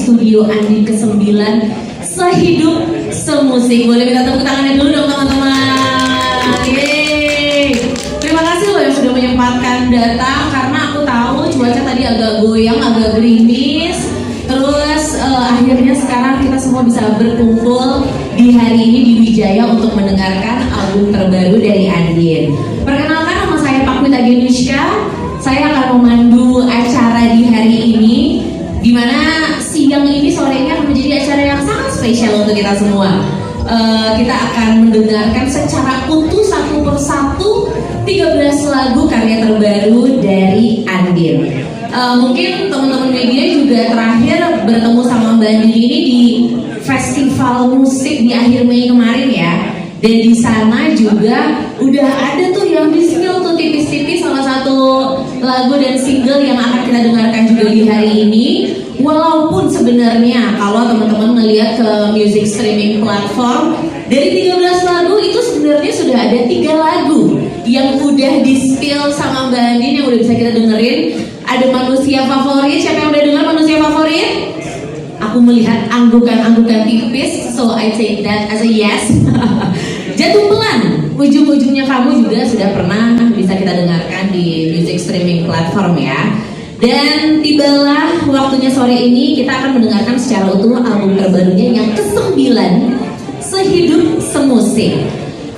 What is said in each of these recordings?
studio Andin ke-9 Sehidup Semusik. Boleh minta tepuk tangannya dulu dong teman-teman. Yeay. Terima kasih loh yang sudah menyempatkan datang, karena aku tahu cuaca tadi agak goyang, agak gerimis. Terus akhirnya sekarang kita semua bisa berkumpul di hari ini di Wijaya untuk mendengarkan album terbaru dari Andin. Perkenalkan, nama saya Pakwita Genushka. Saya akan memandu acara di hari ini, di mana siang ini sorenya akan menjadi acara yang sangat spesial untuk kita semua. Kita akan mendengarkan secara utuh satu persatu 13 lagu karya terbaru dari Andin. Mungkin teman-teman media juga terakhir bertemu sama Mbak Andin ini di festival musik di akhir Mei kemarin ya. Dan di sana juga udah ada tuh yang di-spill tuh tipis-tipis salah satu lagu dan single yang akan kita dengarkan juga di hari ini. Walaupun sebenarnya kalau teman-teman ngelihat ke music streaming platform, dari 13 lagu itu sebenarnya sudah ada 3 lagu yang udah di-spill sama Mbak Andin yang udah bisa kita dengerin. Ada Manusia Favorit. Siapa yang udah dengar Manusia Favorit? Aku melihat anggukan-anggukan tipis, so I take that as a yes. Jatuh Pelan, ujung-ujungnya kamu juga sudah pernah bisa kita dengarkan di music streaming platform ya. Dan tibalah waktunya sore ini kita akan mendengarkan secara utuh album terbarunya yang ke-9, Sehidup Semusik.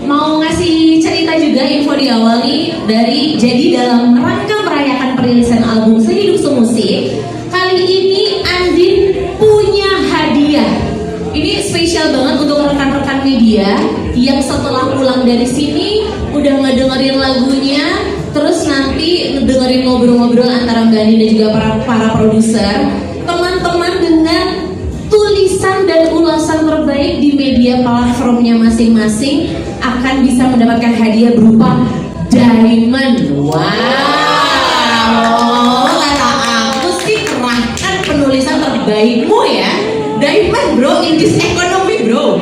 Mau ngasih cerita juga, info di awal nih, jadi dalam rangka merayakan perilisan album Sehidup Semusik, kali ini Andin punya hadiah. Ini spesial banget untuk rekan-rekan media yang setelah pulang dari sini udah ngedengerin lagunya, terus nanti ngedengerin ngobrol-ngobrol antara Mbak Andin dan juga para produser. Teman-teman dengan tulisan dan ulasan terbaik di media platformnya masing-masing akan bisa mendapatkan hadiah berupa diamond. Wow, kata aku sih kerahkan penulisan terbaikmu ya. Diamond bro, in this economy bro.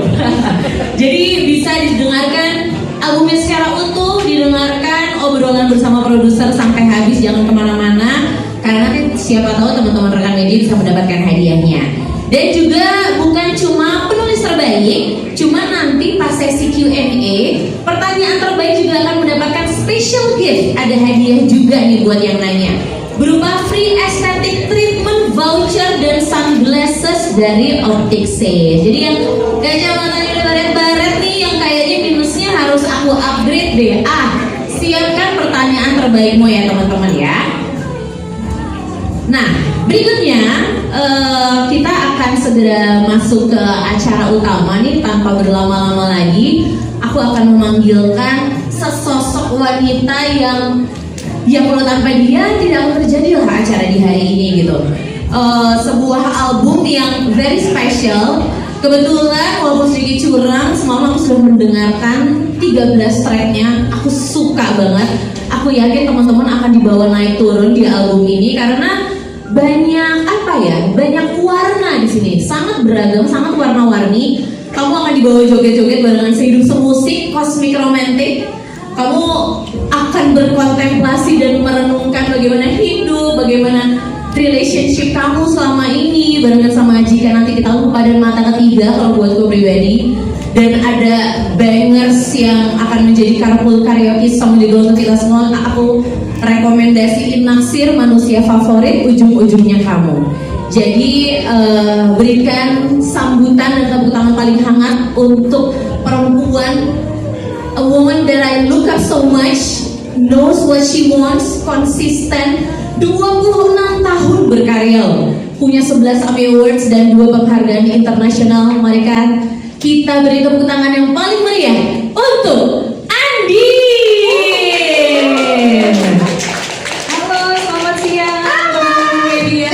Jadi bisa didengarkan albumnya secara utuh, didengarkan obrolan bersama produser sampai habis, jangan kemana-mana, karena nanti siapa tahu teman-teman rekan media bisa mendapatkan hadiahnya. Dan juga bukan cuma penulis terbaik, cuma nanti pas sesi Q&A, pertanyaan terbaik juga akan mendapatkan special gift. Ada hadiah juga nih buat yang nanya, berupa free aesthetic treatment voucher dan sunglasses dari Opticsave. Jadi yang kacamatanya udah baret-baret nih, yang kayaknya minusnya harus aku upgrade deh. Siapkan pertanyaan terbaikmu ya teman-teman ya. Nah, berikutnya kita akan segera masuk ke acara utama nih. Tanpa berlama-lama lagi, aku akan memanggilkan sesosok wanita yang kalau tanpa dia tidak akan terjadi lah acara di hari ini gitu. Sebuah album yang very special. Kebetulan walaupun sedikit curang, semalam aku sudah mendengarkan 13 tracknya. Aku suka banget. Aku yakin teman-teman akan dibawa naik turun di album ini karena banyak warna di sini, sangat beragam, sangat warna-warni. Kamu akan dibawa joget-joget barengan Sehidup Semusik, Cosmic Romantic. Kamu akan berkontemplasi dan merenungkan bagaimana hidup, bagaimana relationship kamu selama ini barengan sama Jika Nanti Kita Lupa dan Mata Ketiga kalau buatku pribadi. Dan ada bangers yang akan menjadi carpool karaoke song juga untuk kita semua. Aku rekomendasiin naksir Manusia Favorit, Ujung-Ujungnya Kamu. Jadi berikan sambutan dan tepuk tangan paling hangat untuk perempuan, a woman that I look up so much, knows what she wants, konsisten, 26 tahun berkarya, punya 11 Emmy Awards dan 2 penghargaan internasional. Mereka kita beri tepuk tangan yang paling meriah untuk Andin. Halo, selamat siang. Media.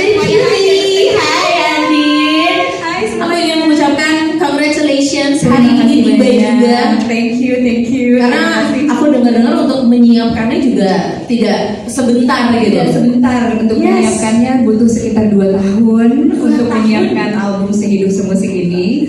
Hai Andin. Hai, Aku ingin mengucapkan congratulations hari ini tiba juga. Thank you. Karena aku dengar-dengar untuk menyiapkannya juga tidak sebentar gitu. Tidak sebentar untuk menyiapkannya, butuh sekitar 2 tahun untuk menyiapkan album Sehidup Semusik ini.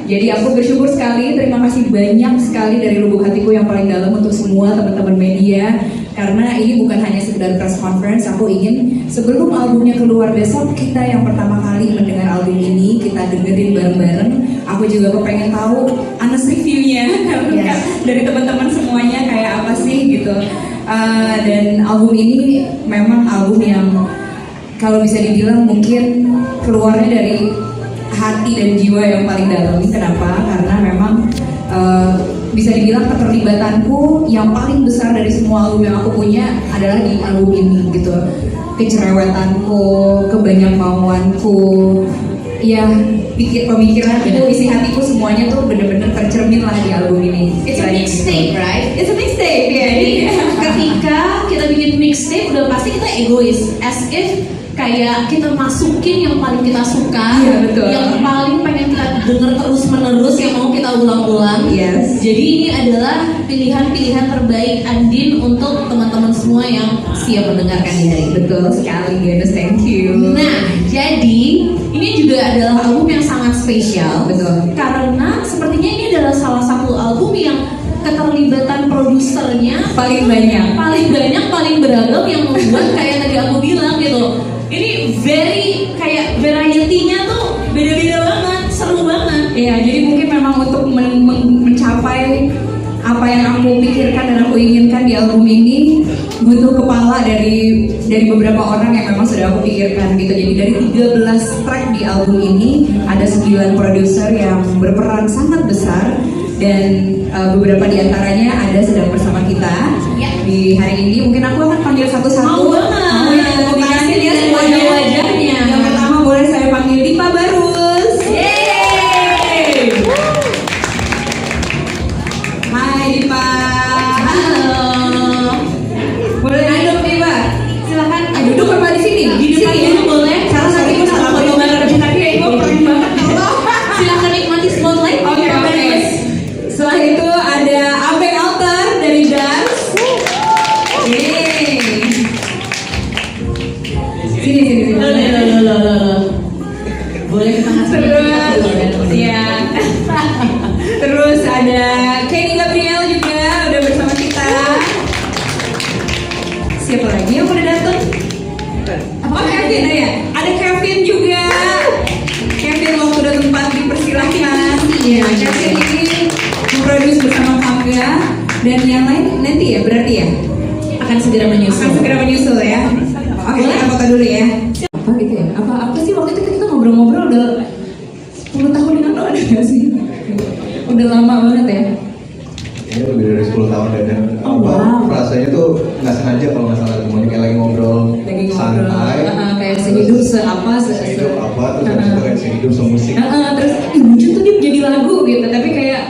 Jadi aku bersyukur sekali, terima kasih banyak sekali dari lubuk hatiku yang paling dalam untuk semua teman-teman media. Karena ini bukan hanya sekedar press conference, aku ingin sebelum albumnya keluar besok, kita yang pertama kali mendengar album ini dengerin bareng-bareng. Aku juga kepengen tahu honest reviewnya dari teman-teman semuanya kayak apa sih gitu. Dan album ini memang album yang kalau bisa dibilang mungkin keluarnya dari hati dan jiwa yang paling dalam. Kenapa? Karena memang bisa dibilang keterlibatanku yang paling besar dari semua album yang aku punya adalah di album ini gitu. Kecerewetanku, kebanyakan-mauanku, ya pemikiranku, isi hatiku semuanya tuh bener-bener tercermin lah di album ini. It's a mixtape, right? It's a mixtape, ya. Jadi ketika kita bikin mixtape udah pasti kita egois, as if kayak kita masukin yang paling kita suka, Iya, betul. yang paling pengen kita denger terus menerus, yang mau kita ulang-ulang. Yes. Jadi ini adalah pilihan-pilihan terbaik Andin untuk teman-teman semua yang siap mendengarkan di hari ini. Betul sekali, guys. Thank you. Nah, jadi ini juga adalah album yang sangat spesial. Betul. Karena sepertinya ini adalah salah satu album yang keterlibatan produsernya Paling banyak. paling beragam, yang membuat kayak tadi aku bilang gitu. Ini very kayak variety-nya tuh beda-beda banget, seru banget. Iya, jadi mungkin memang untuk mencapai apa yang aku pikirkan dan aku inginkan di album ini butuh kepala dari beberapa orang yang memang sudah aku pikirkan gitu. Jadi dari 13 track di album ini ada 9 produser yang berperan sangat besar, dan beberapa di antaranya ada sedang bersama kita di hari ini. Mungkin aku akan panggil satu-satu. Mau banget. Mau ya, Kasih ya lihat semuanya. wajah-wajahnya. Yang pertama boleh saya panggil Dipa Barus. Yeay! Hai Dipa. Halo. Boleh duduk Dipa. Silakan. Duduk apa di sini? Di depan Sini ya. dulu boleh. Salah satu Nanti salah foto foto bareng. tapi gue keren banget. Silakan nikmati spotlight. Oke. Setelah itu ada Abeng Altar dari Dance. Yeay. Sini. Loh. Boleh kita ngasih Terus, ya. Terus ada Kenny Gabriel juga udah bersama kita. Siapa lagi yang udah datang? Oh Kevin, ya. Ada Kevin juga. Kevin waktu udah tempat dipersilahkan. Iya, Kevin ini memproduce bersama Kamga, dan yang lain nanti ya, berarti ya akan segera menyusul ya. Oke, kita foto dulu ya. Apa gitu ya? Apa sih waktu itu kita ngobrol-ngobrol udah 10 tahun yang lalu, ada nggak sih? Udah lama banget ya. Ini lebih dari 10 tahun dan Oh, wow. rasanya tuh nggak sengaja kalau nggak salah temunya kayak lagi ngobrol santai, kayak sehidup seapa sehidup apa, terus habis itu kayak sehidup semusik. terus lucu tuh dia jadi lagu gitu, tapi kayak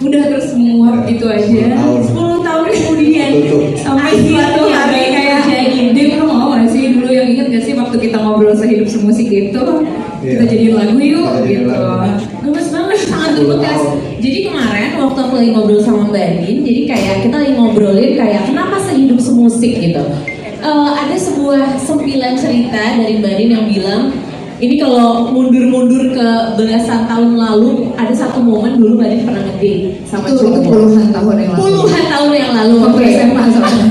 udah terus menguap gitu aja. 10 tahun kemudian Tutup. Sampai suatu hari kayak dia lu mau gak sih, dulu yang inget gak sih waktu kita ngobrol sehidup semusik itu, kita jadi lagu yuk Kita jadiin gitu. lagu. Gemes banget, sangat 10 berbekas. tahun. Jadi kemarin waktu aku lagi ngobrol sama Mbak Andin, jadi kayak kita lagi ngobrolin kayak kenapa sehidup semusik gitu. Ada sebuah sempilan cerita dari Mbak Andin yang bilang, ini kalau mundur-mundur ke belasan tahun lalu, ada satu momen dulu Mbak Andin pernah ngedate sama Itu cowok. puluhan tahun yang lalu. Puluhan tahun yang lalu. Waktu Oke. SMA soalnya.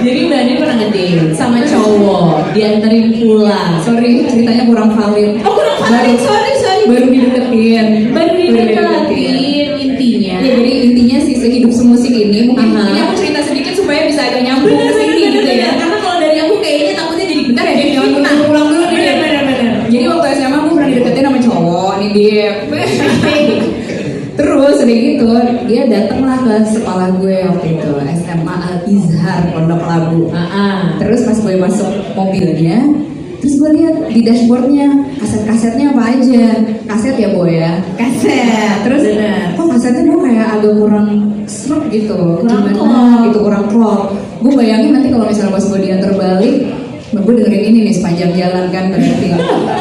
Jadi Mbak Andin pernah ngedate sama cowok, dianterin pulang. Sorry, ceritanya kurang valid. Oh kurang valid, sorry. Baru dideketin. Baru dideketin intinya. Ya, jadi intinya si sehidup semusik ini mungkin Aha. ini aku cerita sedikit supaya bisa agak nyambung ke sini gitu ya. Karena kalau dari aku kayaknya takutnya jadi Bentar ya, dia jangan pulang dulu nih. Bener. Jadi waktu SMA aku pernah dideketin sama cowok nih dia. Terus udah gitu dia datanglah ke sekolah gue waktu itu, SMA Al Izhar Pondok Labu. Terus pas gue masuk mobilnya, terus gue lihat di dashboardnya kaset-kasetnya apa aja. Kaset ya boy ya, kaset. Terus Bener. kok kasetnya gue kayak agak kurang serap gitu, Kurang gimana klop. gitu, kurang klop. Gue bayangin nanti kalau misalnya pas gue diantar balik, gue dengerin ini nih sepanjang jalan kan berarti.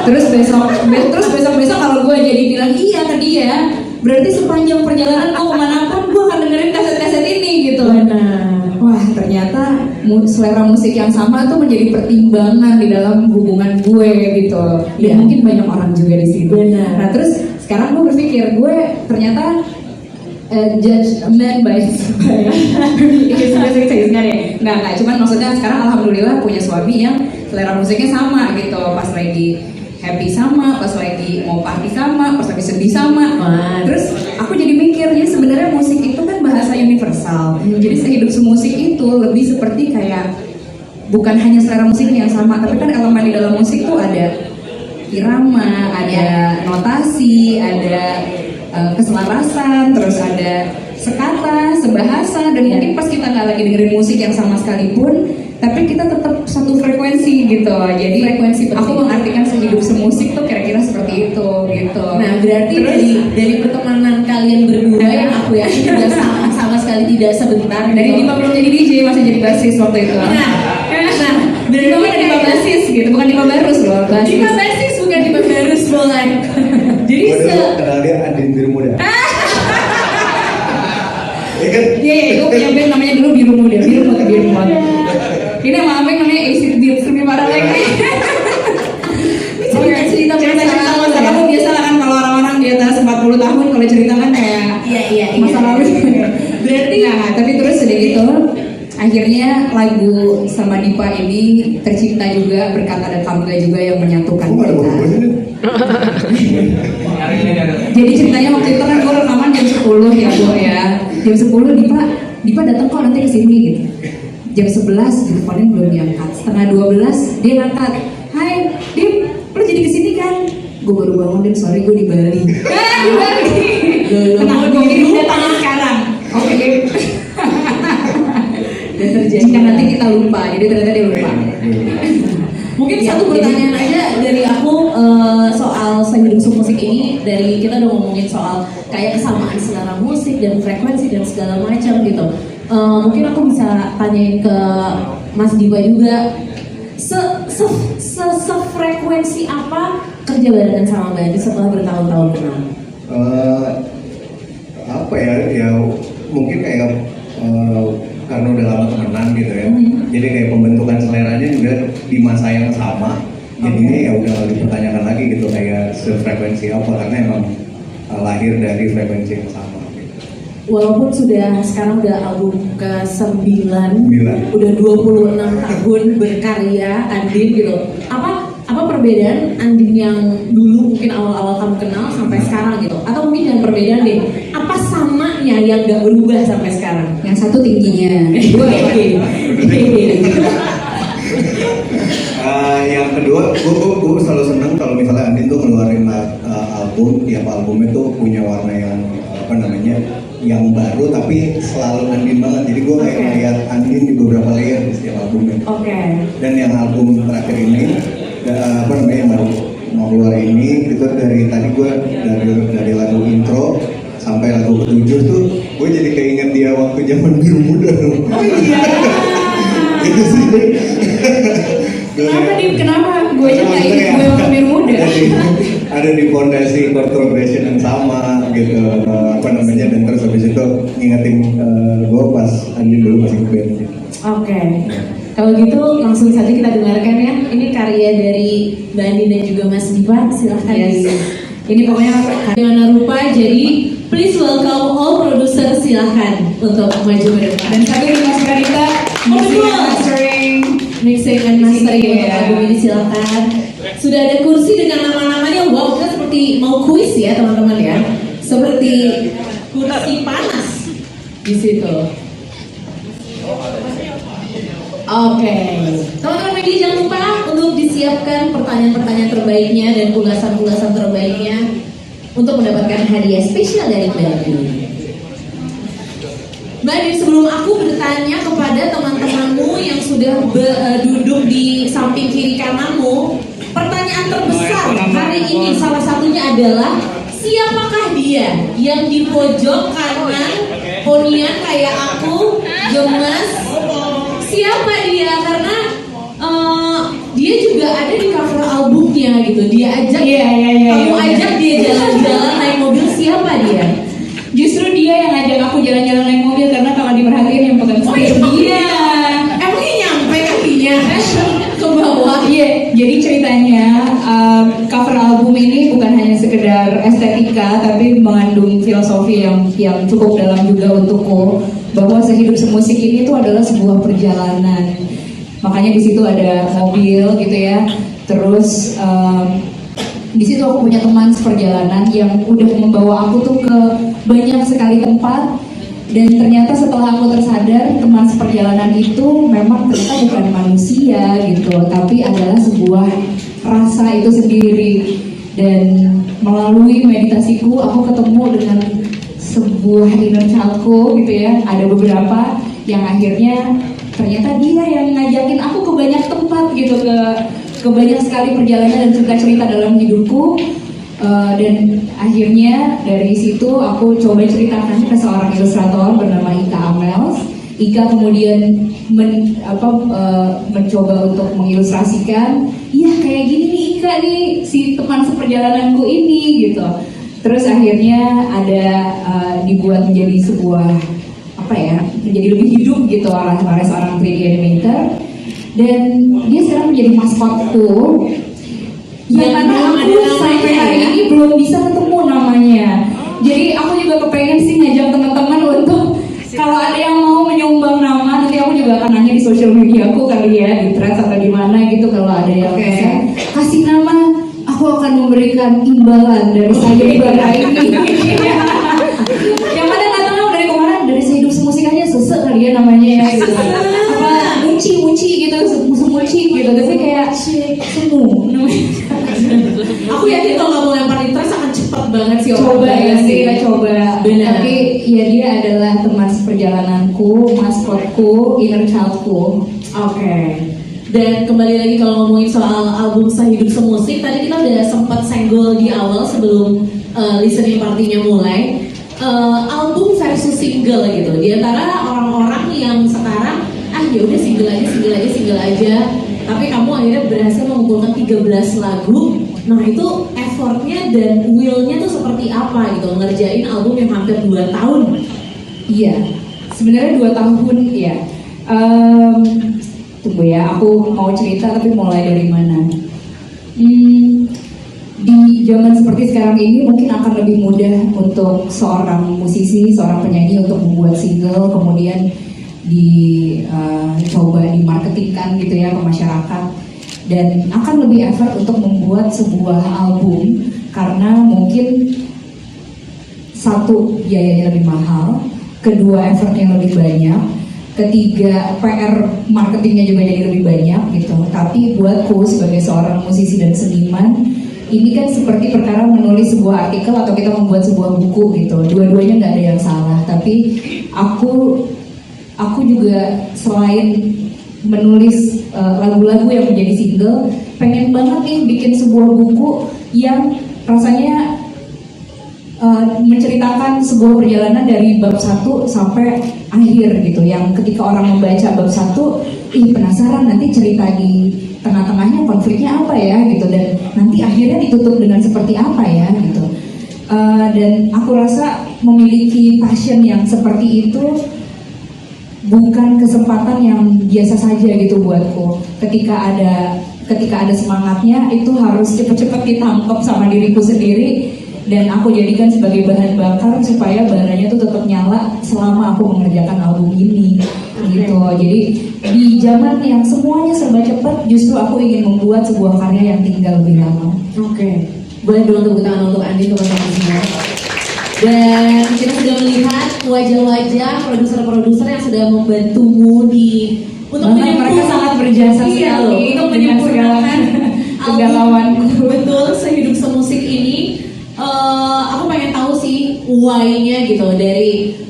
Terus besok kalau gue jadi bilang iya ke dia, berarti sepanjang perjalanan gue kemanapun gue akan dengerin kaset-kaset ini gitu. Wah ternyata selera musik yang sama tuh menjadi pertimbangan di dalam hubungan gue gitu. Iya. Dan mungkin banyak orang juga di situ. Benar. Nah terus sekarang gue berpikir gue ternyata judge a man by his music taste nggak cuman maksudnya sekarang alhamdulillah punya suami yang selera musiknya sama gitu. Pas lagi happy sama, pas lagi mau party sama, pas lagi sedih sama. Wah. Terus aku jadi mikir, ya sebenarnya musik itu kan bahasa universal. Jadi sehidup semusik itu lebih seperti kayak bukan hanya selera musiknya yang sama, tapi kan elemen di dalam musik tuh ada irama, ada notasi, ada keselarasan, terus ada sekata, sebahasa, dan mungkin pas kita nggak lagi dengerin musik yang sama sekalipun, tapi kita tetap satu frekuensi gitu. Jadi Frekuensi penting. aku mengartikan sehidup semusik tuh kira-kira seperti itu gitu. Nah, berarti dari pertemanan kalian berdua yang aku yakin juga sama sekali tidak sebentar. dari gitu. Dipa belum jadi DJ, masih jadi basis waktu itu. Berarti Dipa kan Dipa basis gitu, bukan Dipa Barus loh. Basis. Dipa basis bukan Dipa Barus boleh. Jadi Gue dulu kenal dia Andin Biru Muda. Iya kan? Iya, gue punya band namanya dulu Biru Muda. Ini nama abang namanya Acid Beats, lebih parah lagi. Cerita masa lalu biasa lah kan, kalau orang-orang di atas 40 tahun kalau cerita kan kayak Iya. masa lalu. Berarti Nah, tapi terus udah gitu, akhirnya lagu sama Dipa ini tercipta juga berkat ada Kamga juga yang menyatukan Gue gak ada kita. bagus ini. Jadi ceritanya waktu itu kan gue rekaman jam 10 ya gue ya. Jam 10 Dipa datang kok nanti kesini gitu. Jam 11 teleponnya belum diangkat. Setengah 12 dia ngangkat. Hai Dip, lo jadi kesini kan? Gue baru bangun dan sorry gue di Bali. Di Bali. Tenang, gue kirim datanya sekarang. Oke. Dan terjadi kan nanti kita lupa. Jadi ternyata dia lupa. mungkin Ya, satu pertanyaan aja dari aku soal sehidup semusik ini. Dari kita udah ngomongin soal kayak kesamaan selera musik dan frekuensi dan segala macam gitu. Mungkin aku bisa tanyain ke Mas Dipa juga. Sefrekuensi apa kerja barengan sama Mbak Andi setelah bertahun-tahun kenal? Apa ya mungkin kayak karena udah lama temenan gitu ya, jadi kayak pembentukan seleranya juga di masa yang sama, jadinya ya udah dipertanyakan lagi gitu kayak sefrekuensi apa, karena emang lahir dari frekuensi yang sama gitu. Walaupun sekarang udah album ke-9, Sembilan. udah 26 tahun berkarya Andin gitu. Apa perbedaan Andin yang dulu mungkin awal-awal kamu kenal sampai sekarang gitu? Atau mungkin yang perbedaan deh, apa samanya yang gak berubah sampai sekarang? Yang satu tingginya. Yang kedua, gue selalu seneng kalau misalnya Andin tuh ngeluarin album, tiap albumnya tuh punya warna yang yang baru tapi selalu Andin banget. Jadi gue kayak ngeliat Andin di beberapa layer di setiap albumnya. Oke. Dan yang album terakhir ini, yang baru mau keluar ini, itu dari tadi gue dari lagu intro sampai lagu ke-7 tuh, gue jadi keinget dia waktu zaman Biru Muda. Oh iya. Itu sih. Kenapa Dim? Kenapa? Gue aja nggak ingat gue waktu Biru Muda. Ada di fondasi chord progression yang sama gitu, dan terus habis itu ngingetin gue pas Andin dulu masih ngeband. Oke. Kalau gitu langsung saja kita dengarkan ya. Ini karya dari Mbak Andin dan juga Mas Dipa. Silahkan. Yes. Ini pokoknya bagaimana rupa. Jadi please welcome all producer, silahkan untuk maju ke depan. Dan satu di Mas Karita, Mixing and mastering Iya. untuk album ini silahkan. Sudah ada kursi dengan nama-namanya. Wow, kita seperti mau kuis ya teman-teman ya. Seperti kursi panas di situ. Oke, teman-teman media jangan lupa untuk disiapkan pertanyaan-pertanyaan terbaiknya dan ulasan-ulasan terbaiknya untuk mendapatkan hadiah spesial dari Mbak Andin. Mbak Andin, sebelum aku bertanya kepada teman-temanmu yang sudah duduk di samping kiri kananmu, pertanyaan terbesar hari ini salah satunya adalah siapakah dia yang di pojok kanan, ponian kayak aku, gemes? Siapa dia? Karena dia juga ada di cover albumnya gitu. Dia ajak, kamu ajak dia jalan-jalan naik mobil. Siapa dia? Justru dia yang ngajak aku jalan-jalan naik mobil, karena kalau diperhatiin yang pegang setir dia. Emangnya nyampe kakinya ke bawah? Iya, jadi ceritanya cover album ini bukan hanya sekedar estetika, tapi mengandung filosofi yang cukup dalam juga untukku, bahwa sehidup semusik ini tuh adalah sebuah perjalanan. Makanya di situ ada mobil gitu ya. Terus Di situ aku punya teman seperjalanan yang udah membawa aku tuh ke banyak sekali tempat. Dan ternyata setelah aku tersadar, teman seperjalanan itu memang ternyata bukan manusia gitu, tapi adalah sebuah rasa itu sendiri. Dan melalui meditasiku, aku ketemu dengan sebuah inner childku gitu ya. Ada beberapa yang akhirnya ternyata dia yang ngajakin aku ke banyak tempat gitu, ke banyak sekali perjalanan dan cerita-cerita dalam hidupku. Dan akhirnya dari situ aku coba ceritakan ke seorang ilustrator bernama Ika Amels. Ika kemudian mencoba untuk mengilustrasikan, iya kayak gini nih Ika nih, si teman seperjalananku ini gitu. Terus akhirnya ada dibuat menjadi sebuah menjadi lebih hidup gitu oleh seorang 3D animator. Dan dia sekarang menjadi maskotku. Yang mana aku sampai hari ini belum bisa ketemu namanya. Jadi aku juga kepengen sih ngajak teman-teman untuk kalau ada yang mau menyumbang nama, nanti aku juga akan nanya di sosial media aku kali ya, di Threads atau di mana gitu, kalau ada yang bisa kasih nama, aku akan memberikan imbalan dari sayembara ini. Yang mana nggak tahu dari kemarin, dari sehidup semusik aja sesek kali ya namanya ya. Gitu. Apa muci gitu, muci gitu, tapi kayak semu namanya. Aku yakin kalau kamu lempar di Threads akan cepat banget sih. Coba ya sih, kita coba. Benar. Tapi ya dia adalah teman seperjalananku, maskotku, inner childku. Oke. Dan kembali lagi kalau ngomongin soal album Sehidup Semusik, tadi kita udah sempat senggol di awal sebelum listening partinya mulai. Album versus single gitu. Di antara orang-orang yang sekarang ya udah single aja. Tapi kamu akhirnya berhasil mengumpulkan 13 lagu. Nah itu effortnya dan willnya tuh seperti apa gitu, ngerjain album yang hampir 2 tahun. Iya, sebenarnya 2 tahun ya. Tunggu ya, aku mau cerita tapi mulai dari mana? Di zaman seperti sekarang ini mungkin akan lebih mudah untuk seorang musisi, seorang penyanyi untuk membuat single, kemudian dicoba dimarketingkan gitu ya ke masyarakat, dan akan lebih effort untuk membuat sebuah album karena mungkin satu biayanya lebih mahal, kedua effortnya lebih banyak, ketiga PR marketingnya juga jadi lebih banyak gitu. Tapi buatku sebagai seorang musisi dan seniman, ini kan seperti perkara menulis sebuah artikel atau kita membuat sebuah buku gitu. Dua-duanya nggak ada yang salah, tapi aku juga selain menulis lagu-lagu yang menjadi single, pengen banget nih bikin sebuah buku yang rasanya menceritakan sebuah perjalanan dari bab 1 sampai akhir gitu, yang ketika orang membaca bab 1, penasaran nanti cerita di tengah-tengahnya konfliknya apa ya gitu, dan nanti akhirnya ditutup dengan seperti apa ya gitu. Dan aku rasa memiliki passion yang seperti itu bukan kesempatan yang biasa saja gitu buatku. Ketika ada semangatnya, itu harus cepet-cepet ditangkap sama diriku sendiri, dan aku jadikan sebagai bahan bakar supaya baranya tuh tetap nyala selama aku mengerjakan album ini gitu. Jadi di zaman yang semuanya serba cepat, justru aku ingin membuat sebuah karya yang tinggal lebih lama. Oke. Boleh dong tepuk tangan untuk Andi, teman-teman semua. Dan kita sudah melihat wajah-wajah produser-produser yang sudah membantumu untuk mereka sangat berjasa sekali untuk menyempurnakan album betul Sehidup Semusik ini. Aku pengen tahu sih why-nya gitu,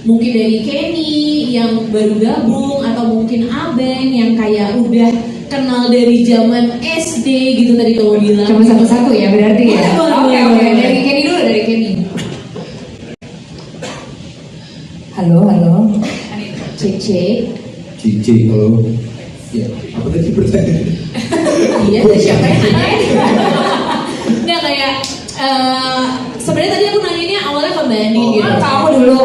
mungkin dari Kenny yang baru gabung, atau mungkin Abeng yang kayak udah kenal dari zaman SD gitu tadi kamu bilang. Coba satu-satu ya berarti ya. Oke. Dari Kenny dulu, dari Kenny. Halo. Cici, halo. Ya, apa tadi pertanyaan? Iya, siapa yang nanya? Nggak kayak sebenarnya tadi aku nanyanya awalnya ke Mbak Ani gitu. Kamu dulu.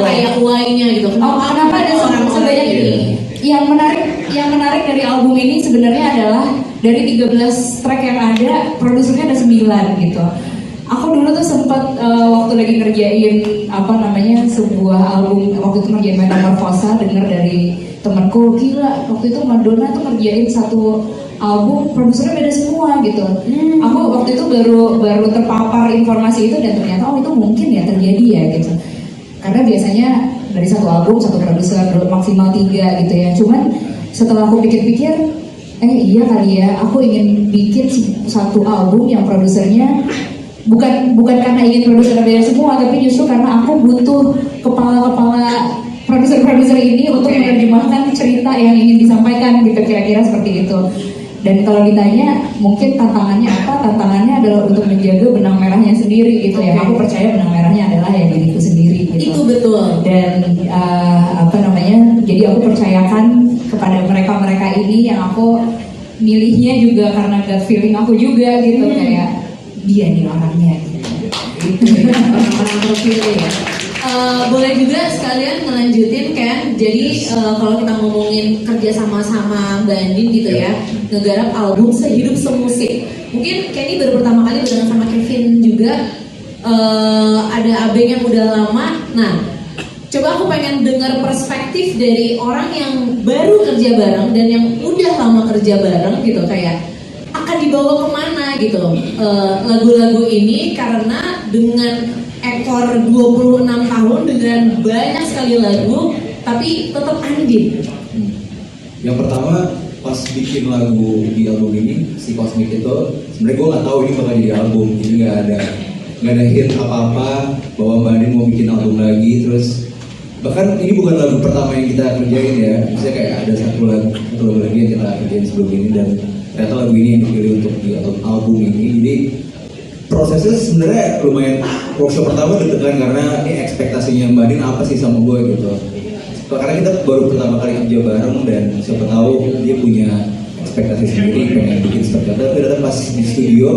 Kayak why-nya gitu. Kenapa ada sebanyak ini? Yang menarik dari album ini sebenarnya adalah dari 13 track yang ada, produsernya ada 9 gitu. Aku dulu tuh sempat waktu lagi ngerjain sebuah album, waktu itu ngerjain Metamorfosa, denger dari temanku gila waktu itu Madonna tuh ngerjain satu album produsernya beda semua gitu. Aku waktu itu baru terpapar informasi itu dan ternyata oh itu mungkin ya terjadi ya gitu. Karena biasanya dari satu album satu produser maksimal 3 gitu ya. Cuman setelah aku pikir-pikir, iya kali ya aku ingin bikin satu album yang produsernya bukan karena ingin produsernya beda semua, tapi justru karena aku butuh kepala-kepala produser-produser ini untuk menerjemahkan cerita yang ingin disampaikan gitu, kira-kira seperti itu. Dan kalau ditanya mungkin tantangannya apa? Tantangannya adalah untuk menjaga benang merahnya sendiri gitu ya. Aku percaya benang merahnya adalah ya diriku sendiri gitu. Itu betul. Dan jadi aku percayakan kepada mereka ini yang aku milihnya juga karena gut feeling aku juga gitu, kayak dia nih orangnya gitu. Orang-orang terpilih ya. Boleh juga sekalian ngelanjutin kan. Jadi kalau kita ngomongin kerja sama-sama Mbak Andin gitu ya, ngegarap album Sehidup Semusik. Mungkin Kenny baru pertama kali bareng sama Kevin juga. Ada Abeng yang udah lama. Nah, coba aku pengen dengar perspektif dari orang yang baru kerja bareng dan yang udah lama kerja bareng gitu, kayak akan dibawa kemana gitu lagu-lagu ini, karena dengan ekor 26 tahun dengan banyak sekali lagu tapi tetap Andin. Yang pertama pas bikin lagu di album ini si Cosmic itu sebenarnya gue nggak tahu ini bakal jadi album, jadi nggak ada hint apa-apa bahwa Mbak Andin mau bikin album lagi. Terus bahkan ini bukan lagu pertama yang kita kerjain ya, misalnya kayak ada satu lagu lagi yang kita kerjain sebelum ini dan ternyata lagu ini yang dipilih untuk di album ini. Jadi prosesnya sebenarnya lumayan, workshop pertama deg-degan karena ini ekspektasinya Mbak Andin apa sih sama gue gitu. Karena kita baru pertama kali kerja bareng dan siapa tahu dia punya ekspektasi sendiri pengen bikin seperti apa. Tapi ternyata pas di studio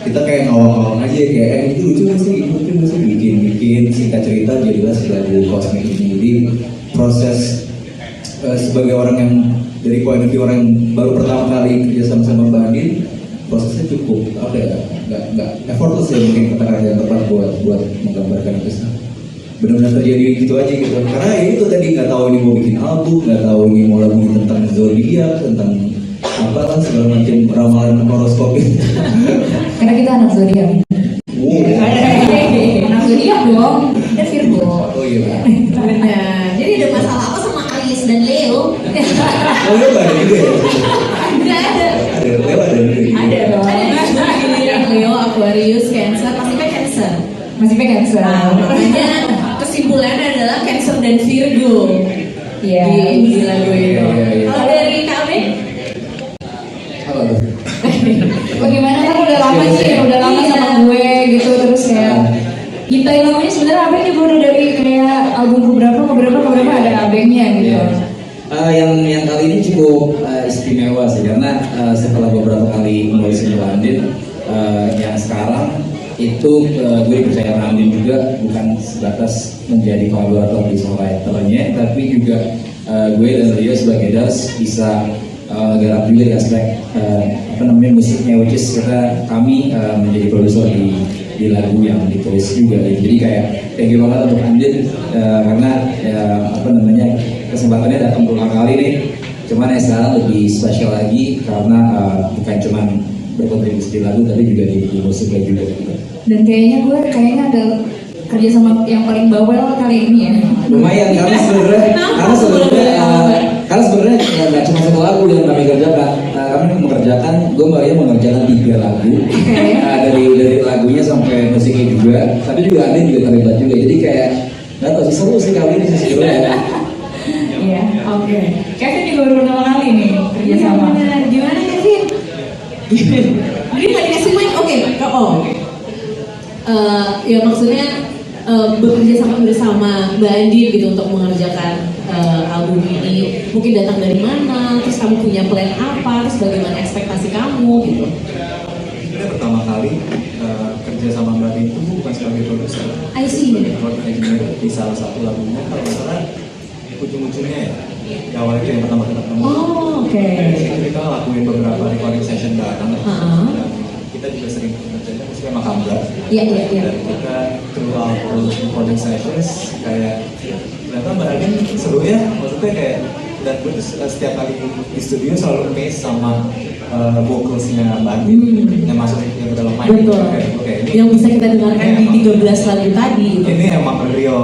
kita kayak ngawang-ngawang aja kayak itu lucu sih bikin singkat cerita jadilah lagu Cosmic ini. Jadi proses sebagai orang yang dari point of view orang yang baru pertama kali kerja sama Mbak Andin, prosesnya cukup apa ya, nggak effortless ya mungkin kata-kata yang tepat buat menggambarkan itu. Benar-benar terjadi gitu aja gitu. Karena ya itu tadi nggak tahu ini mau bikin album, nggak tahu ini mau lagu tentang zodiak, tentang apalah segala macam ramalan horoskop itu. Karena kita anak zodiak. Anak zodiak dong, kan Virgo. Oh iya. Benar. Jadi ada masalah apa sama Aries dan Leo? Oh iya nggak ada juga ya? Nggak ada. Ada Leo ada juga. Ada dong. Ada Leo, Aquarius, Cancer, pasti kan Cancer. Masih pengen Nah, makanya kesimpulannya adalah Cancer dan Virgo. Iya. Di lagu itu. Iya. Kalau dari KB? Apa tuh? Bagaimana kan udah lama sih, udah lama sama gue gitu, terus kayak kita lagunya sebenarnya Abeng juga udah dari kayak album beberapa ada Abengnya gitu. Yang kali ini cukup istimewa sih karena setelah beberapa kali nulis Mbak Andin, yang sekarang itu gue dipercaya Andin juga bukan sebatas menjadi kolaborator di songwriternya, tapi juga gue dan Rio sebagai Das bisa garap juga di aspek musiknya, which is karena kami menjadi produser di lagu yang ditulis juga. Jadi kayak thank you banget untuk Andin karena kesempatannya datang berulang kali nih. Cuman yang sekarang lebih spesial lagi karena bukan cuman berkontribusi di lagu tapi juga di musiknya juga. Dan kayaknya ada kerja sama yang paling bawel kali ini ya. Lumayan karena sebenarnya nggak cuma satu lagu yang kami kerjakan. Kami mengerjakan, gue Maria mengerjakan 3 lagu dari lagunya sampai musiknya juga. Tapi juga Andin juga terlibat juga. Jadi kayak nggak tahu sih, seru sih kali ini sih sebenarnya. Iya, oke. Kevin juga baru pertama kali nih kerja sama. Benar. Gimana Kevin? Jadi nggak dikasih mic? Oke. Ya maksudnya bekerja sama bersama Mbak Andin gitu untuk mengerjakan album ini. Mungkin datang dari mana? Terus kamu punya plan apa? Terus bagaimana ekspektasi kamu gitu? Sebenarnya pertama kali kerja sama Mbak Andin itu bukan sebagai produser. I see. Record engineer di salah satu lagunya, kalau nggak salah ujung-ujungnya ya. Di awal itu yang pertama kita ketemu. Oh, oke. Kita lakuin beberapa recording session bareng. Uh-huh. Dan kita juga sering kerjanya musik sama Kamla. Iya. Dan kita throughout all recording sessions kayak ternyata Mbak Andin seru ya, maksudnya kayak dan gue tuh setiap kali di studio selalu amazed sama vocalsnya Mbak Andin yang masuk yang ke dalam mic. Betul. Oke, ini Yang bisa kita dengarkan di 13 lagu tadi gitu. ini emang real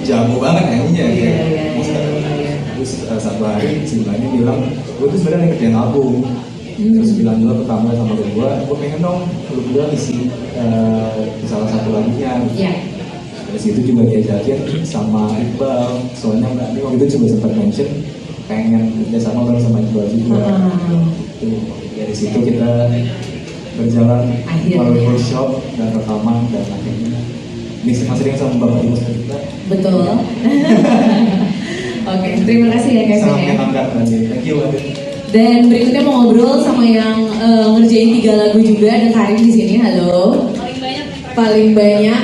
jago banget nyanyinya Iya, kayak. iya, iya. Terus satu hari si Mbak Andin bilang, gue tuh sebenarnya ngerjain album. Terus bilang juga pertama sama gue pengen dong lu berdua isi di salah satu lagunya. Iya. Dari situ juga diajakin sama Iqbal, soalnya Mbak Andin waktu itu juga sempat mention pengen kerjasama bareng sama Iqbal juga. Tuh, dari situ kita berjalan Akhirnya. melalui workshop dan rekaman dan akhirnya mixing mastering sama Bapak Ibu kita. Betul. Oke, terima kasih ya Kevin Sangat ya. menyenangkan Andin. Thank you Andin. Dan berikutnya mau ngobrol sama yang ngerjain 3 lagu juga, ada Karim di sini. Halo. Paling banyak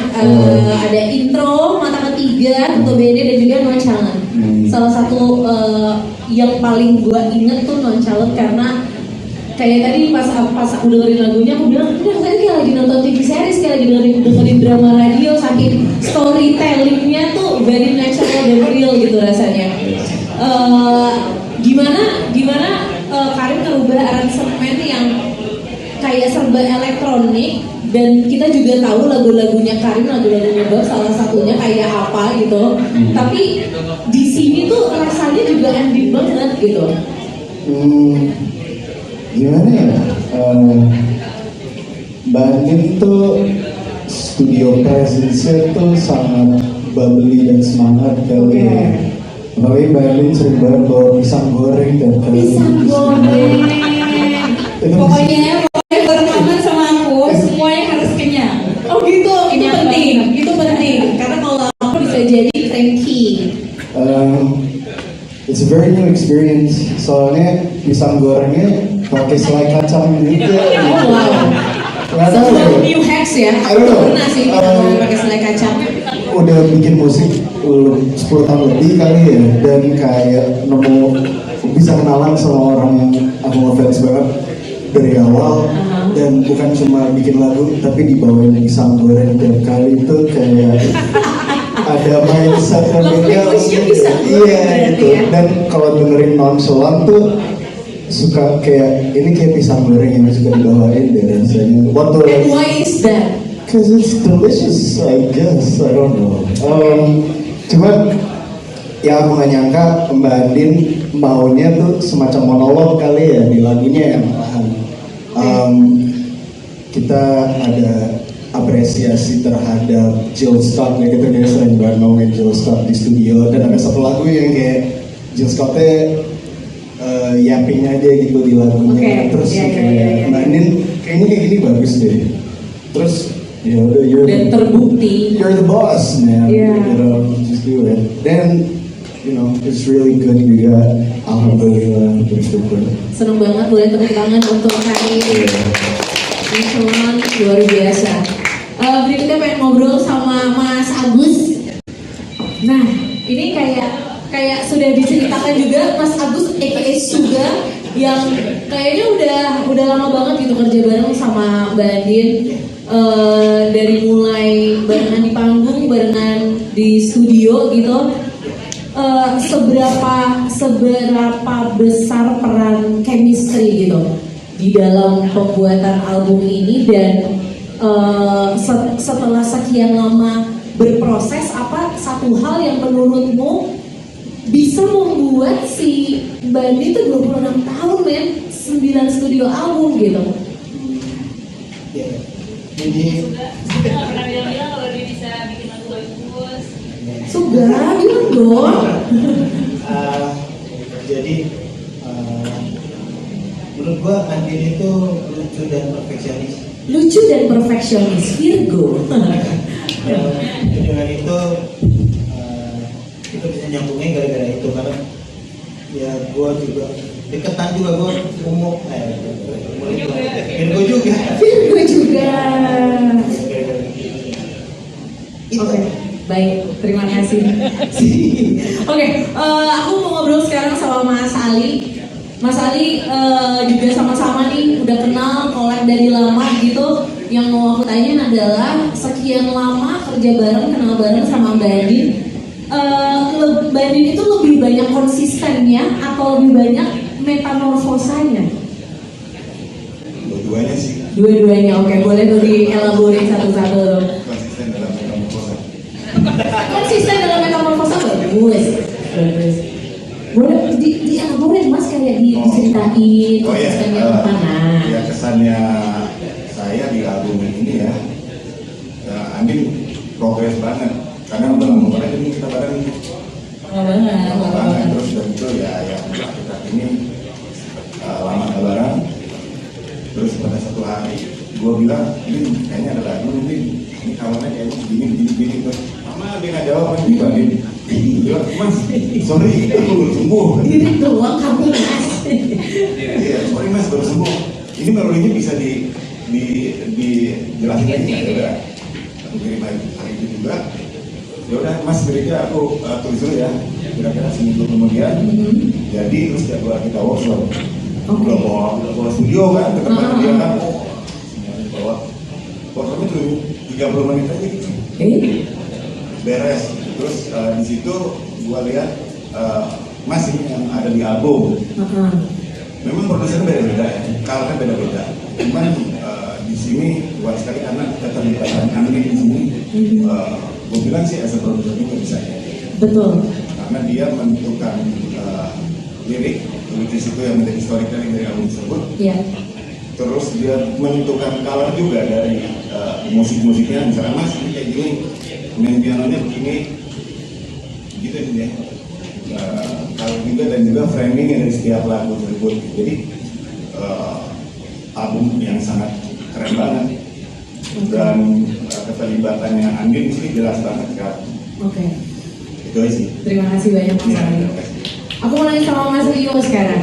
ada intro, mata ketiga, tutup BD dan juga nonchalant. Salah satu yang paling gua inget tuh nonchalant karena kayak tadi pas aku dengerin lagunya aku bilang udah tadi kayak lagi nonton TV series, kayak lagi dengerin drama radio, saking storytellingnya tuh very natural dan real gitu rasanya. Gimana Karim ngerubah aransemen yang kayak serba elektronik, dan kita juga tahu lagu-lagunya Karim, lagu-lagunya Bob salah satunya kayak apa gitu. Tapi di sini tuh rasanya juga ambient banget gitu. Gimana ya? Mbak Andin tuh studio presence-nya tuh sangat bubbly dan semangat kali ya. Apalagi Mbak Andin sering banget bawa pisang goreng dan Pisang goreng. Pokoknya berteman sama aku semuanya harus kenyang. Oh gitu, itu Kenyang penting, banget. itu penting. Karena kalau aku bisa jadi cranky. It's a very new experience. Soalnya pisang gorengnya pakai selai kacang juga. Oh wow. Nggak tahu Sebuah ya. new hacks ya. I Aku don't know. pernah sih pakai selai kacang. Udah bikin musik 10 tahun lebih kali ya, dan kayak nemu bisa kenalan sama orang yang aku ngefans banget dari awal. Dan bukan cuma bikin lagu tapi dibawain pisang goreng tiap kali itu kayak ada mindset yang Love beda. language-nya bisa Iya berarti gitu. ya. Dan kalau dengerin nonchalant tuh suka kayak ini kayak pisang goreng yang suka dibawain deh rasanya. Waktu And why is that? Cause it's delicious, I guess. I don't know. Cuman yang aku gak nyangka Mbak Andin maunya tuh semacam monolog kali ya di lagunya yang malahan. Kita ada apresiasi terhadap Jill Scott ya, kita sering banget ngomongin Jill Scott di studio, dan ada satu lagu yang kayak Jill Scottnya yapping aja gitu di lagunya. Oke, Terus iya, kayak iya, iya. Mbak Andin kayaknya kayak gini bagus deh. Terus ya udah, Dan terbukti. you're the boss, man. Yeah. You know, just do it. Then, you know, it's really good juga. Alhamdulillah, bersyukur. Seneng banget, boleh tepuk tangan untuk Karim. Nonchalant luar biasa. Berikutnya pengen ngobrol sama Mas Agus. Nah, ini kayak sudah diceritakan juga Mas Agus aka Suga yang kayaknya udah lama banget gitu kerja bareng sama Mbak Andin. Dari mulai barengan di panggung, barengan di studio gitu. Seberapa besar peran chemistry gitu di dalam pembuatan album ini, dan setelah sekian lama berproses, apa satu hal yang menurutmu bisa membuat si Bandi itu 26 tahun men 9 studio album gitu? Jadi, Pernah bilang-bilang kalau dia bisa bikin lagu bagus. Sudah bilang dong. Jadi menurut gua Andin itu lucu dan perfeksionis. Lucu dan perfeksionis, Virgo. Dengan itu kita bisa nyambungnya gara-gara itu, karena ya gua juga deketan juga, gua umur Virgo juga. Virgo juga. Gara-gara itu. Oke, baik, terima kasih. Oke, aku mau ngobrol sekarang sama Mas Ali. Mas Ali juga sama-sama nih udah kenal, collab dari lama gitu. Yang mau aku tanya adalah sekian lama kerja bareng, kenal bareng sama Mbak Andin. Bandin itu lebih banyak konsistennya atau lebih banyak metamorfosanya? Dua-duanya sih Dua-duanya, oke. Boleh tuh dielaborate satu-satu. konsisten dalam metamorfosa. Konsisten dalam metamorfosa bagus. Boleh dielaborate mas, kayak diceritain konsistennya kemana? Ya kesannya saya di album ini ya, Andin progres banget karena belum kemarin ini kita bareng lama banget, terus udah gitu ya yang kita ini lama gak bareng. Terus pada satu hari gue bilang ini kayaknya ada lagu ini kawannya kayaknya begini terus mama dia nggak jawab kan dibanding dia mas sorry aku baru sembuh Diri doang kamu mas. iya sorry mas baru sembuh ini melodinya bisa dijelasin lagi ya udah aku kirim lagi hari itu juga ya udah mas berikutnya aku tulis dulu ya kira-kira seminggu kemudian jadi terus kita workshop udah bawa studio kan ke tempat dia kan semuanya bawa workshopnya tuh 30 menit aja gitu beres terus di situ gua lihat mas ini yang ada di album memang produsernya beda-beda ya colornya beda-beda cuman di sini buat sekali karena keterlibatan kami di sini gue bilang sih as a produser itu bisa ya Betul. karena dia menentukan lirik itu yang menjadi storytelling dari album tersebut. Iya. Terus dia menentukan color juga dari musik-musiknya, misalnya mas ini kayak gini, main pianonya begini, gitu ya. Kalau juga dan juga framing dari setiap lagu tersebut. Jadi album yang sangat keren banget dan keterlibatannya Andin sih jelas banget kan. Oke. Itu aja sih. Terima kasih banyak Mas Ya, Ari. terima kasih. Aku mau nanya sama Mas Rio sekarang.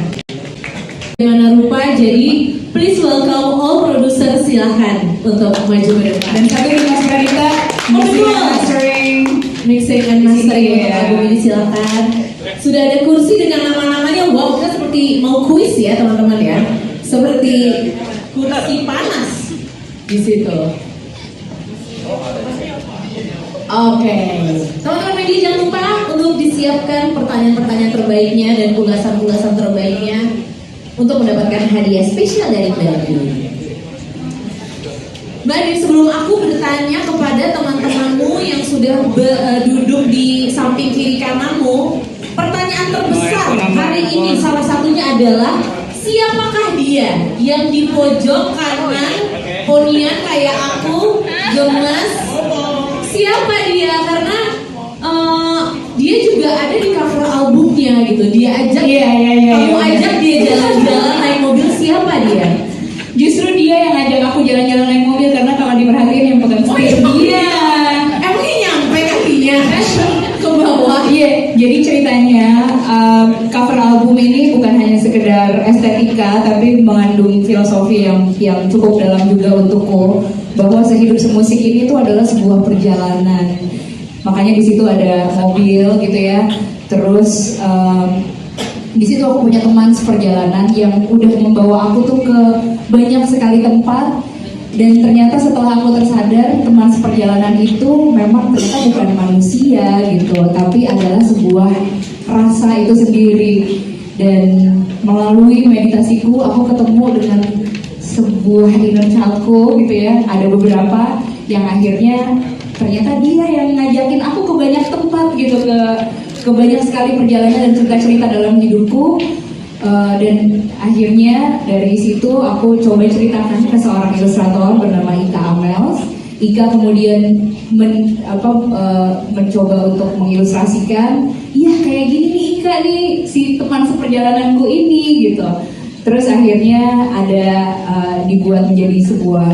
Bagaimana rupa, jadi please welcome all produser, silahkan untuk maju ke depan. Dan satu lagi Mas Karita, Mixing and mastering untuk Iya. album ini silahkan. Sudah ada kursi dengan nama-namanya, wow, kita seperti mau kuis ya teman-teman ya. Seperti kursi panas di situ. Oke, teman-teman media jangan lupa untuk disiapkan pertanyaan-pertanyaan terbaiknya dan ulasan-ulasan terbaiknya untuk mendapatkan hadiah spesial dari Bandung. Baik, sebelum aku bertanya kepada teman-temanmu yang sudah duduk di samping kiri kananmu, pertanyaan terbesar hari ini salah satunya adalah siapakah dia yang di pojok kanan ponian kayak aku gemes? Siapa dia? Karena dia juga ada di cover albumnya gitu. Dia ajak, kamu ajak dia jalan-jalan naik mobil. Siapa dia? Justru dia yang ngajak aku jalan-jalan naik mobil karena kalau diperhatiin yang pegang setir dia. Emangnya nyampe kakinya ke bawah? Iya, jadi ceritanya cover album ini bukan hanya sekedar estetika, tapi mengandung filosofi yang cukup dalam juga untukku, bahwa sehidup semusik ini tuh adalah sebuah perjalanan. Makanya di situ ada mobil gitu ya. Terus di situ aku punya teman seperjalanan yang udah membawa aku tuh ke banyak sekali tempat. Dan ternyata setelah aku tersadar teman seperjalanan itu memang ternyata bukan manusia gitu, tapi adalah sebuah rasa itu sendiri. Dan melalui meditasiku aku ketemu dengan sebuah inner childku gitu ya. Ada beberapa yang akhirnya ternyata dia yang ngajakin aku ke banyak tempat gitu, ke banyak sekali perjalanan dan cerita-cerita dalam hidupku. Dan akhirnya dari situ aku coba ceritakan ke seorang ilustrator bernama Ika Amels. Ika kemudian mencoba untuk mengilustrasikan, iya kayak gini nih Ika nih si teman seperjalananku ini gitu. Terus akhirnya ada dibuat menjadi sebuah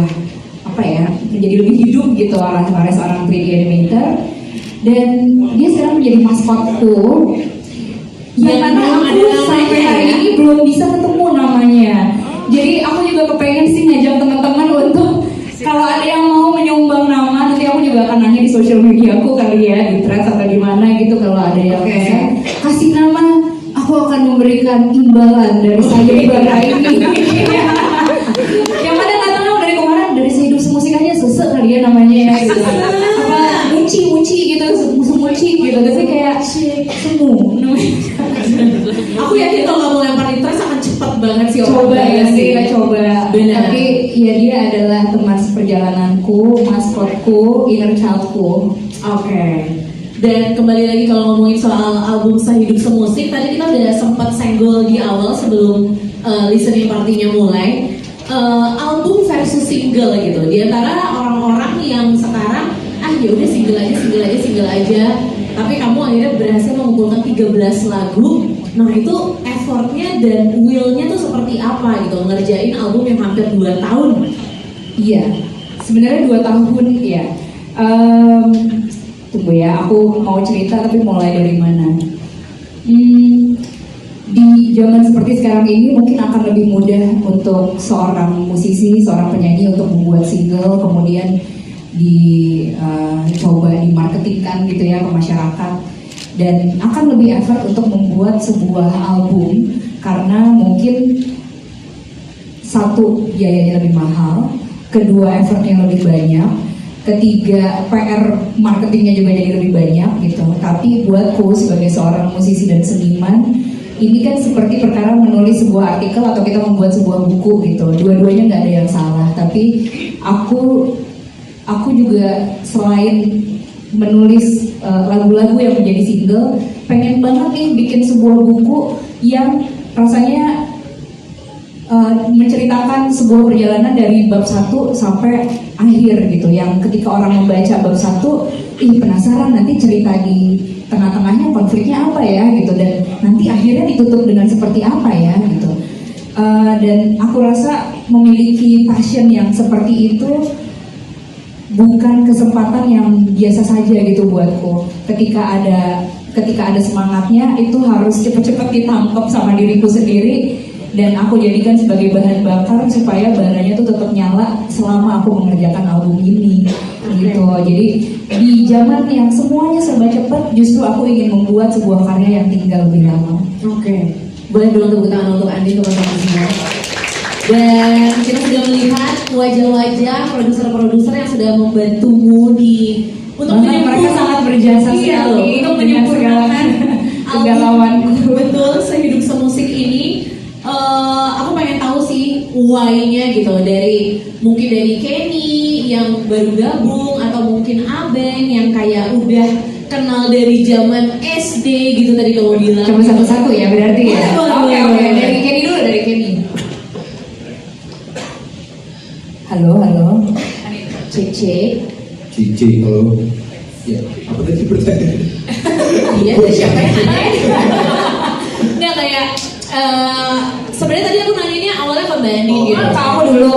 menjadi lebih hidup gitu oleh seorang 3D animator. Dan dia sekarang menjadi maskotku. Ya karena aku sampai hari ini belum bisa ketemu namanya. Jadi aku juga kepengen sih ngajak teman-teman untuk kalau ada yang mau menyumbang nama, nanti aku juga akan nanya di sosial media aku kali ya, di Threads atau di mana gitu. Kalau ada yang bisa kasih nama, aku akan memberikan imbalan dari saya di barang ini. Yang mana nggak tahu dari kemarin dari sehidup semusik aja sesek kali ya namanya ya gitu. Apa muci gitu, musuh muci gitu, tapi kayak semu. Aku yakin kalau kamu lempar interest akan cepat banget sih. Coba ya sih. kita coba. Benar. Tapi ya dia adalah teman seperjalananku, maskotku, inner childku. Oke. Dan kembali lagi kalau ngomongin soal album Sehidup Semusik, tadi kita udah sempat senggol di awal sebelum listening partinya mulai. Album versus single gitu. Di antara orang-orang yang sekarang ya udah single aja. Tapi kamu akhirnya berhasil mengumpulkan 13 lagu. Nah itu effortnya dan will-nya tuh seperti apa gitu ngerjain album yang hampir 2 tahun. Iya, sebenarnya 2 tahun ya. Tunggu ya, aku mau cerita tapi mulai dari mana? Di zaman seperti sekarang ini mungkin akan lebih mudah untuk seorang musisi, seorang penyanyi untuk membuat single, kemudian dicoba dimarketingkan gitu ya ke masyarakat, dan akan lebih effort untuk membuat sebuah album karena mungkin satu biayanya lebih mahal, kedua effortnya lebih banyak, ketiga PR marketingnya juga jadi lebih banyak gitu. Tapi buatku sebagai seorang musisi dan seniman, ini kan seperti perkara menulis sebuah artikel atau kita membuat sebuah buku gitu. Dua-duanya nggak ada yang salah. Tapi aku juga selain menulis lagu-lagu yang menjadi single, pengen banget nih bikin sebuah buku yang rasanya menceritakan sebuah perjalanan dari bab 1 sampai akhir gitu, yang ketika orang membaca bab 1, penasaran nanti cerita di tengah-tengahnya konfliknya apa ya gitu, dan nanti akhirnya ditutup dengan seperti apa ya gitu. Dan aku rasa memiliki passion yang seperti itu bukan kesempatan yang biasa saja gitu buatku. Ketika ada semangatnya, itu harus cepet-cepet ditangkap sama diriku sendiri, dan aku jadikan sebagai bahan bakar supaya baranya tuh tetap nyala selama aku mengerjakan album ini gitu. Jadi di zaman yang semuanya serba cepat, justru aku ingin membuat sebuah karya yang tinggal lebih lama. Oke. Boleh dong tepuk tangan untuk Andi, teman-teman semua. Dan kita sudah melihat wajah-wajah produser-produser yang sudah membantumu untuk mereka sangat berjasa sekali untuk menyempurnakan album betul Sehidup Semusik ini. Aku pengen tahu sih why-nya gitu, mungkin dari Kenny yang baru gabung, atau mungkin Abeng yang kayak udah kenal dari zaman SD gitu tadi kamu bilang. Coba satu-satu ya berarti ya. Oke. Dari Kenny dulu, dari Kenny. Halo. Cici, halo. Ya, apa tadi pertanyaan? Iya, siapa yang nanya? Nggak kayak sebenarnya tadi aku nanyanya awalnya ke Mbak Andi gitu. Kamu dulu.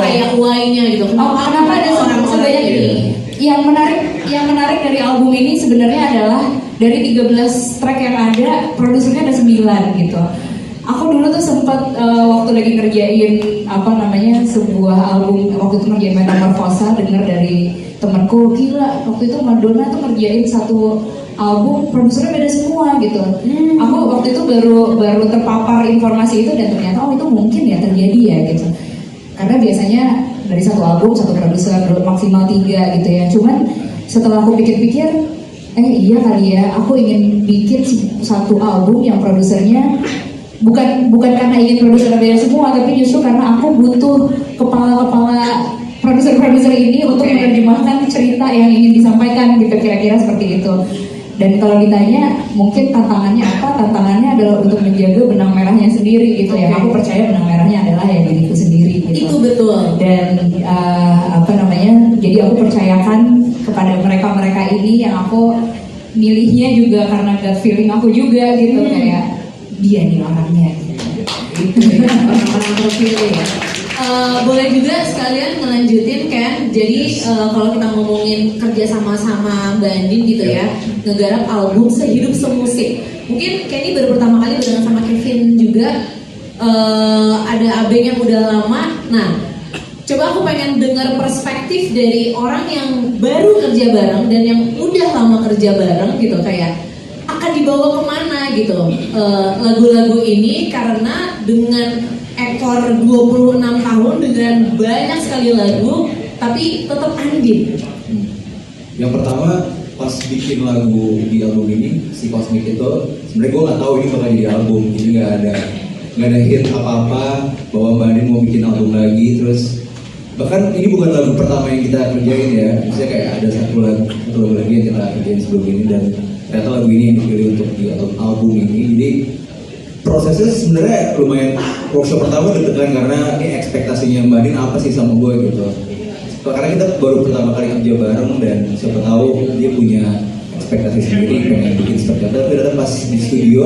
Kayak why-nya gitu. Kenapa ada sebanyak ini? Yang menarik dari album ini sebenarnya adalah dari 13 track yang ada, produsernya ada 9 gitu. Aku dulu tuh sempat waktu lagi ngerjain sebuah album, waktu itu ngerjain Metamorphosa, dengar dari temanku, gila waktu itu Madonna tuh ngerjain satu album produsernya beda semua gitu. Aku waktu itu baru terpapar informasi itu, dan ternyata itu mungkin ya terjadi ya gitu. Karena biasanya dari satu album satu produser, maksimal 3 gitu ya. Cuman setelah aku pikir-pikir, iya kali ya, aku ingin bikin satu album yang produsernya bukan karena ingin produser beda semua, tapi justru karena aku butuh kepala-kepala produser-produser ini untuk menerjemahkan cerita yang ingin disampaikan gitu, kira-kira seperti itu. Dan kalau ditanya mungkin tantangannya apa? Tantangannya adalah untuk menjaga benang merahnya sendiri gitu ya. Aku percaya benang merahnya adalah ya diriku sendiri gitu. Itu betul. Dan jadi aku percayakan kepada mereka ini yang aku milihnya juga karena gut feeling aku juga gitu, kayak dia nih orangnya gitu. Orang-orang terpilih ya. Boleh juga sekalian ngelanjutin kan. Jadi kalau kita ngomongin kerja sama-sama Mbak Andin gitu ya, ngegarap album Sehidup Semusik. Mungkin Kenny baru pertama kali barengan sama Kevin juga. Ada Abeng yang udah lama. Nah, coba aku pengen dengar perspektif dari orang yang baru kerja bareng dan yang udah lama kerja bareng gitu, kayak akan dibawa kemana gitu lagu-lagu ini, karena dengan ekor 26 tahun dengan banyak sekali lagu tapi tetap Andin. Yang pertama pas bikin lagu di album ini si Cosmic itu sebenarnya gue nggak tahu ini bakal jadi album, jadi nggak ada hint apa-apa bahwa Mbak Andin mau bikin album lagi. Terus bahkan ini bukan lagu pertama yang kita kerjain ya, misalnya kayak ada satu lagu lagi yang kita kerjain sebelum ini, dan ternyata lagu ini yang dipilih untuk di album ini. Jadi prosesnya sebenarnya lumayan, workshop pertama deg-degan karena ini ekspektasinya Mbak Andin apa sih sama gue gitu. Karena kita baru pertama kali kerja bareng dan siapa tahu dia punya ekspektasi sendiri pengen bikin seperti apa. Tapi ternyata pas di studio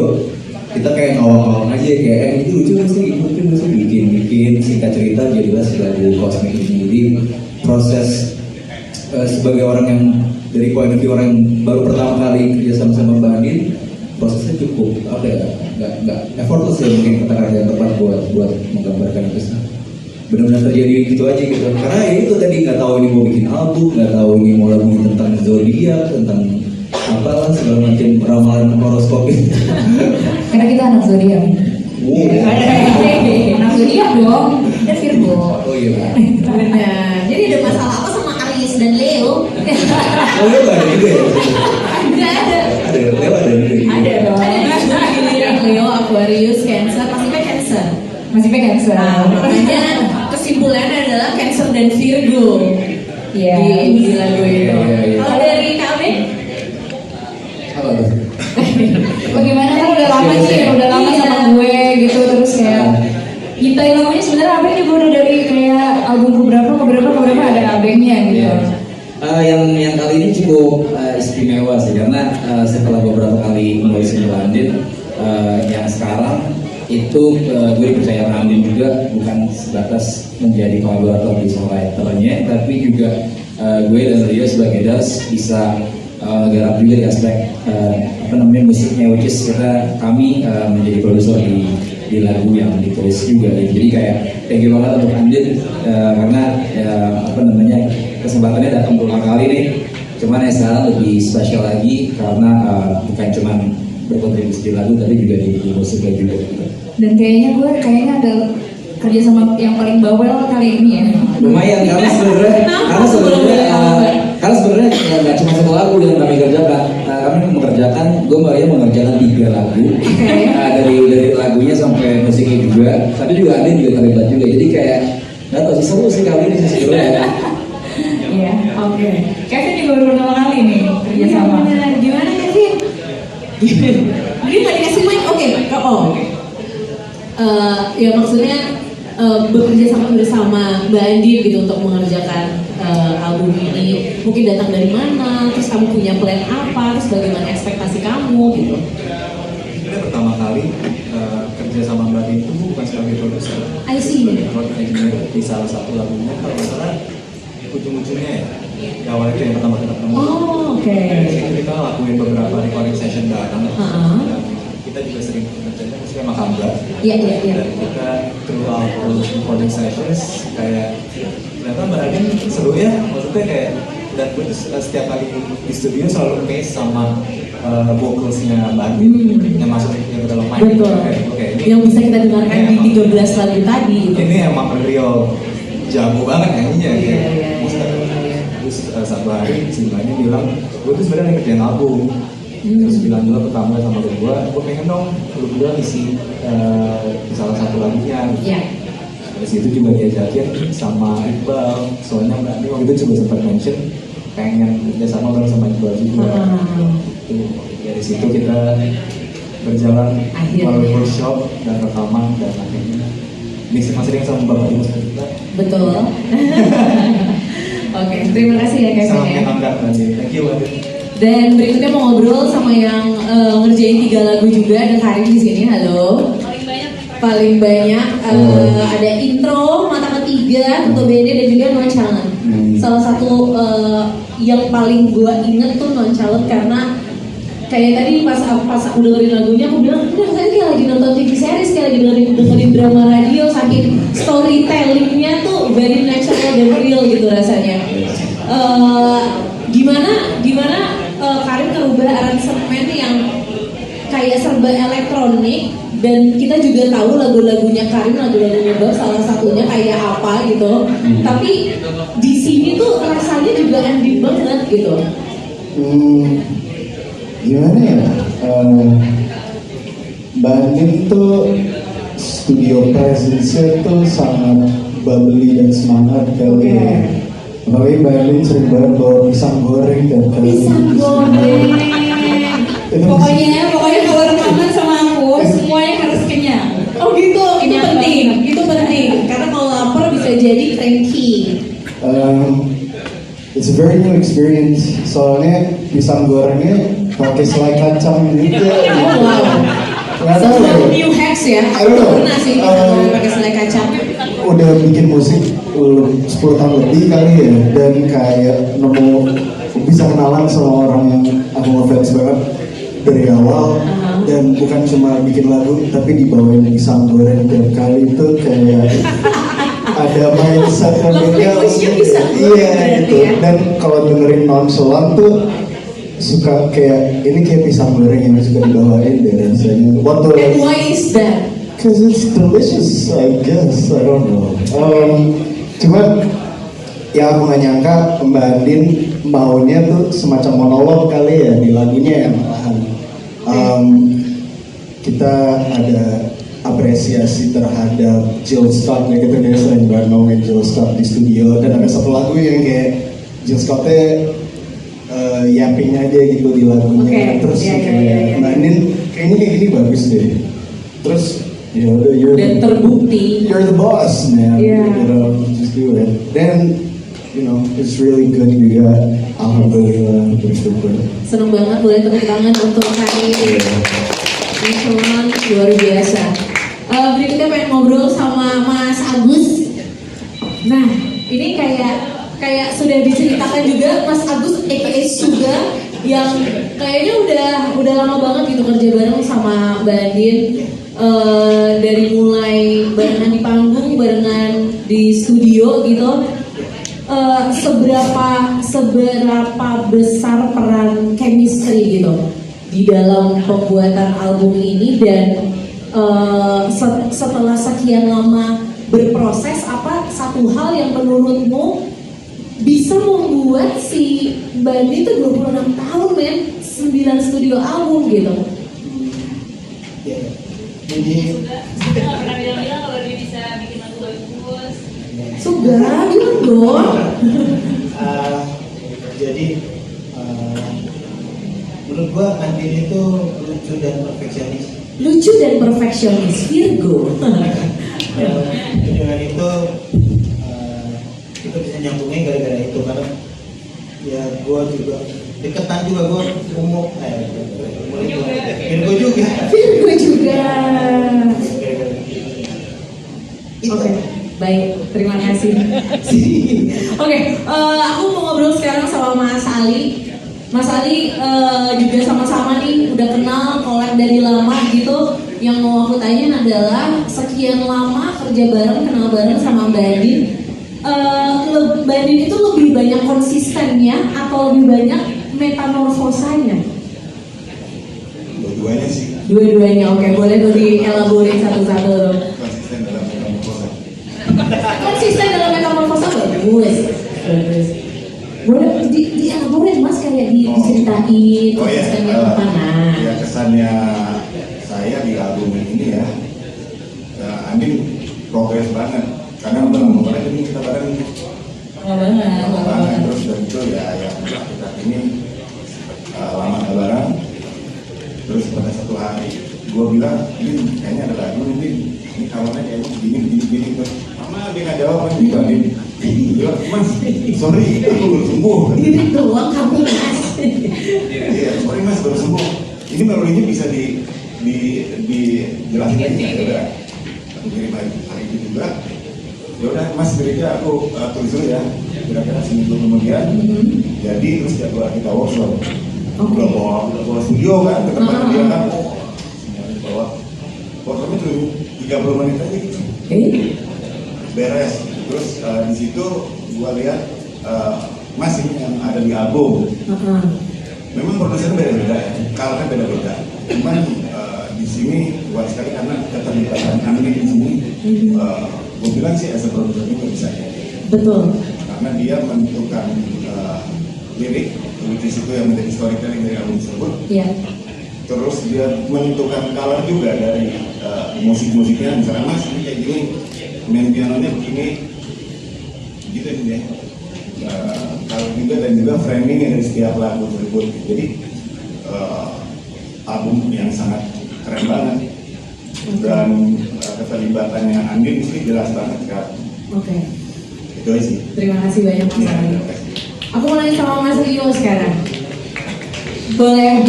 kita kayak ngawang-ngawang aja kayak itu lucu kan sih, bikin singkat cerita jadilah lagu Cosmic ini. Jadi proses sebagai orang yang dari point of view orang yang baru pertama kali kerja sama Mbak Andin, prosesnya cukup apa ya, nggak effortless ya mungkin kata-kata yang tepat buat menggambarkan itu. Benar-benar terjadi gitu aja gitu. Karena ya itu tadi nggak tahu ini mau bikin album, nggak tahu ini mau lagu tentang zodiak, tentang apalah segala macam ramalan horoskop itu. Karena kita anak zodiak. Anak zodiak dong. Dan Virgo. Oh iya. Benar. Jadi ada masalah apa sama Aries dan Leo? Oh Leo nggak ada juga ya? Nggak ada. Ada Leo ada juga. Ada dong. Ada Leo, Aquarius, Cancer, pasti kan Cancer. Masih pengen Nah, makanya kesimpulannya adalah Cancer dan Virgo. Iya. Di lagu itu. Iya. Kalau dari KB? Apa tuh? Bagaimana kan udah lama sih, udah lama sama gue gitu, terus kayak nyiptain lagunya sebenarnya abeng juga udah dari kayak album keberapa ada abengnya gitu. Yang kali ini cukup istimewa sih karena setelah beberapa kali menulis Andin, yang sekarang itu gue dipercaya Andin juga bukan sebatas menjadi kolaborator di songwriternya, tapi juga gue dan Rio sebagai Das bisa garap juga di aspek musiknya, which is kami menjadi produser di lagu yang ditulis juga. Jadi kayak thank you banget untuk Andin karena kesempatannya datang berulang kali nih. Cuman yang sekarang lebih spesial lagi karena bukan cuman berkontribusi di lagu tapi juga di musiknya juga. Dan kayaknya ada kerja sama yang paling bawel kali ini ya. Lumayan karena sebenarnya nggak cuma satu lagu yang kami kerjakan. Kami mengerjakan, gue Maria mengerjakan 3 lagu dari lagunya sampai musiknya juga. Tapi juga Andin juga terlibat juga. Jadi kayak nggak tahu sih, seru sih kali ini sebenarnya. Iya, oke. Kevin juga baru pertama kali nih kerja sama. Gimana Kevin? Ini nggak dikasih mic? Oke. Ya maksudnya bekerja sama bersama Mbak Andin gitu untuk mengerjakan album ini. Mungkin datang dari mana? Terus kamu punya plan apa? Terus bagaimana ekspektasi kamu gitu? Sebenarnya pertama kali kerja sama Mbak Andin itu bukan sebagai produser. I see. Road engineer di salah satu lagunya, kalau nggak salah ujung-ujungnya ya. Di awal itu yang pertama kita ketemu. Oh, oke. Dari situ kita lakuin beberapa recording session bareng. Dan kita juga sering kerjanya musik sama Kambra. Iya. Dan kita throughout recording sessions kayak ternyata Mbak Andin seru ya. Maksudnya kayak dan gue tuh setiap kali di studio selalu amazed sama vocalsnya Mbak Andin yang masuk yang ke dalam mic. Betul. Oke, ini Yang bisa kita dengarkan di 13 lagu tadi. Gitu. ini emang real jago banget nyanyinya Iya. Terus satu hari si Mbak Andin bilang, gue tuh sebenarnya lagi kerjain album. Terus bilang juga pertama sama gue pengen dong lu berdua isi di salah satu lagunya. Iya. Dari situ juga diajakin sama Iqbal, soalnya Mbak Andin waktu itu juga sempat mention pengen kerja sama bareng sama Iqbal juga. Dari situ kita berjalan melalui workshop dan rekaman dan akhirnya mixing mastering sama Bapak Dimas kita. Betul. Oke, terima kasih ya Kevin. Sangat menyenangkan Andin. Thank you Andin. Dan berikutnya mau ngobrol sama yang ngerjain 3 lagu juga, ada Karim di sini. Halo. Paling banyak ada intro, mata ketiga, untuk BD dan juga nonchalant. Salah satu yang paling gue inget tuh nonchalant karena kayak tadi pas aku dengerin lagunya aku bilang udah kayak lagi nonton TV series, kayak lagi dengerin drama radio, saking storytellingnya tuh very natural dan real gitu rasanya. Gimana Karim ngerubah aransemen yang kayak serba elektronik, dan kita juga tahu lagu-lagunya Karim, lagu-lagunya Bob salah satunya kayak apa gitu. Tapi di sini tuh rasanya juga epic banget gitu. Gimana ya? Mbak Andin tuh studio presence-nya tuh sangat bubbly dan semangat kali ya. Apalagi Mbak Andin sering banget bawa pisang goreng dan Pisang goreng. Pokoknya kalau rekaman sama aku semuanya harus kenyang. Oh gitu, itu Kenyang penting, banget. itu penting. Karena kalau lapar bisa jadi cranky. It's a very new experience. Soalnya pisang gorengnya pakai selai kacang gitu. Oh wow. Nggak tahu ya. New hacks ya. I Aku don't know. pernah sih pisang goreng pakai selai kacang. Udah bikin musik 10 tahun lebih kali ya, dan kayak nemu bisa kenalan sama orang yang aku ngefans banget dari awal. Dan bukan cuma bikin lagu tapi dibawain pisang goreng tiap kali itu kayak ada mindset yang Love beda. language-nya pisang goreng Iya berarti gitu. ya. Dan kalau dengerin nonchalant tuh suka kayak ini kayak pisang goreng yang suka dibawain deh rasanya. And why is that? Cause it's delicious, I guess. I don't know. Cuman ya aku nggak nyangka Mbak Andin maunya tuh semacam monolog kali ya di lagunya ya malahan. Kita ada apresiasi terhadap Jill Scott ya, kita dia sering banget ngomongin Jill Scott di studio, dan ada satu lagu yang kayak Jill Scottnya yapping aja gitu di lagunya. Oke, Terus iya, kayak iya, iya. Mbak Andin kayaknya kayak gini bagus deh. Terus ya udah, Dan terbukti. you're the boss, man. Yeah. You know, just do it. Then, you know, it's really good juga. Alhamdulillah, bersyukur. Seneng banget boleh tepuk tangan untuk Karim. Nonchalant luar biasa. Berikutnya pengen ngobrol sama Mas Agus. Nah, ini kayak sudah diceritakan juga Mas Agus aka Suga yang kayaknya udah lama banget gitu kerja bareng sama Mbak Andin. Dari mulai barengan di panggung, barengan di studio gitu. Seberapa besar peran chemistry gitu di dalam pembuatan album ini, dan setelah sekian lama berproses, apa satu hal yang menurutmu bisa membuat si Bandi itu 26 tahun men, 9 studio album gitu? Ya, jadi Sudah nggak pernah bilang-bilang kalau dia bisa bikin lagu bagus. Sudah, bilang dong. jadi menurut gua Andin itu lucu dan perfeksionis. Lucu dan perfeksionis, Virgo. Dengan itu kita bisa nyambungnya gara-gara itu, karena ya gua juga deketan juga, gua umur itu Virgo juga. Virgo juga. Gara-gara itu. Oke, baik, terima kasih. Oke, aku mau ngobrol sekarang sama Mas Ali. Mas Ali juga sama-sama nih udah kenal, collab dari lama gitu. Yang mau aku tanya adalah sekian lama kerja bareng, kenal bareng sama Mbak Andin. Mbak Andin itu lebih banyak konsistennya atau lebih banyak metamorfosanya? Dua-duanya sih Dua-duanya, oke, boleh dielaborate satu-satu. konsisten dalam metamorfosa. Konsisten dalam metamorfosa bagus. Boleh dielaborate mas, kayak diceritain Oh ya, konsistennya kemana? ya kesannya saya di album ini ya, Andin progres banget karena bareng-bareng ini kita bareng lama banget, terus dan itu ya kita ini lama gak bareng. Terus pada satu hari gue bilang ini kayaknya ada lagu ini kawannya kayaknya begini terus mama dia nggak jawab kan dibanding bilang mas sorry aku baru sembuh. Diri doang kamu mas. Iya, sorry mas baru sembuh. Ini melodinya bisa dijelasin aja, ya udah. Aku kirim hari itu juga. Ya udah mas gereja aku tulis dulu ya. Kira-kira seminggu kemudian. Jadi terus jadwal kita workshop. Udah bawa studio kan, ke tempat dia kan. Semuanya bawa. Workshopnya tuh 30 menit aja gitu. Beres. Terus di situ gua lihat mas ini yang ada di album. Memang produsernya beda-beda ya, colornya beda-beda. Cuman di sini kuat sekali karena keterlibatan kami di sini. Gue bilang sih as a producer juga bisa ya. Betul. Karena dia menentukan lirik, di situ yang menjadi storytelling dari album tersebut. Iya. Terus dia menentukan color juga dari musik-musiknya. Misalnya Mas ini kayak gini, main pianonya begini, gitu ya. Kalau juga dan juga framing dari setiap lagu tersebut. Jadi album yang sangat keren banget. Dan keterlibatannya Andin sih jelas banget kan. Oke. Itu aja sih. Terima kasih banyak Mas Iya, Andi. terima kasih. Aku mau nanya sama Mas Rio sekarang. Boleh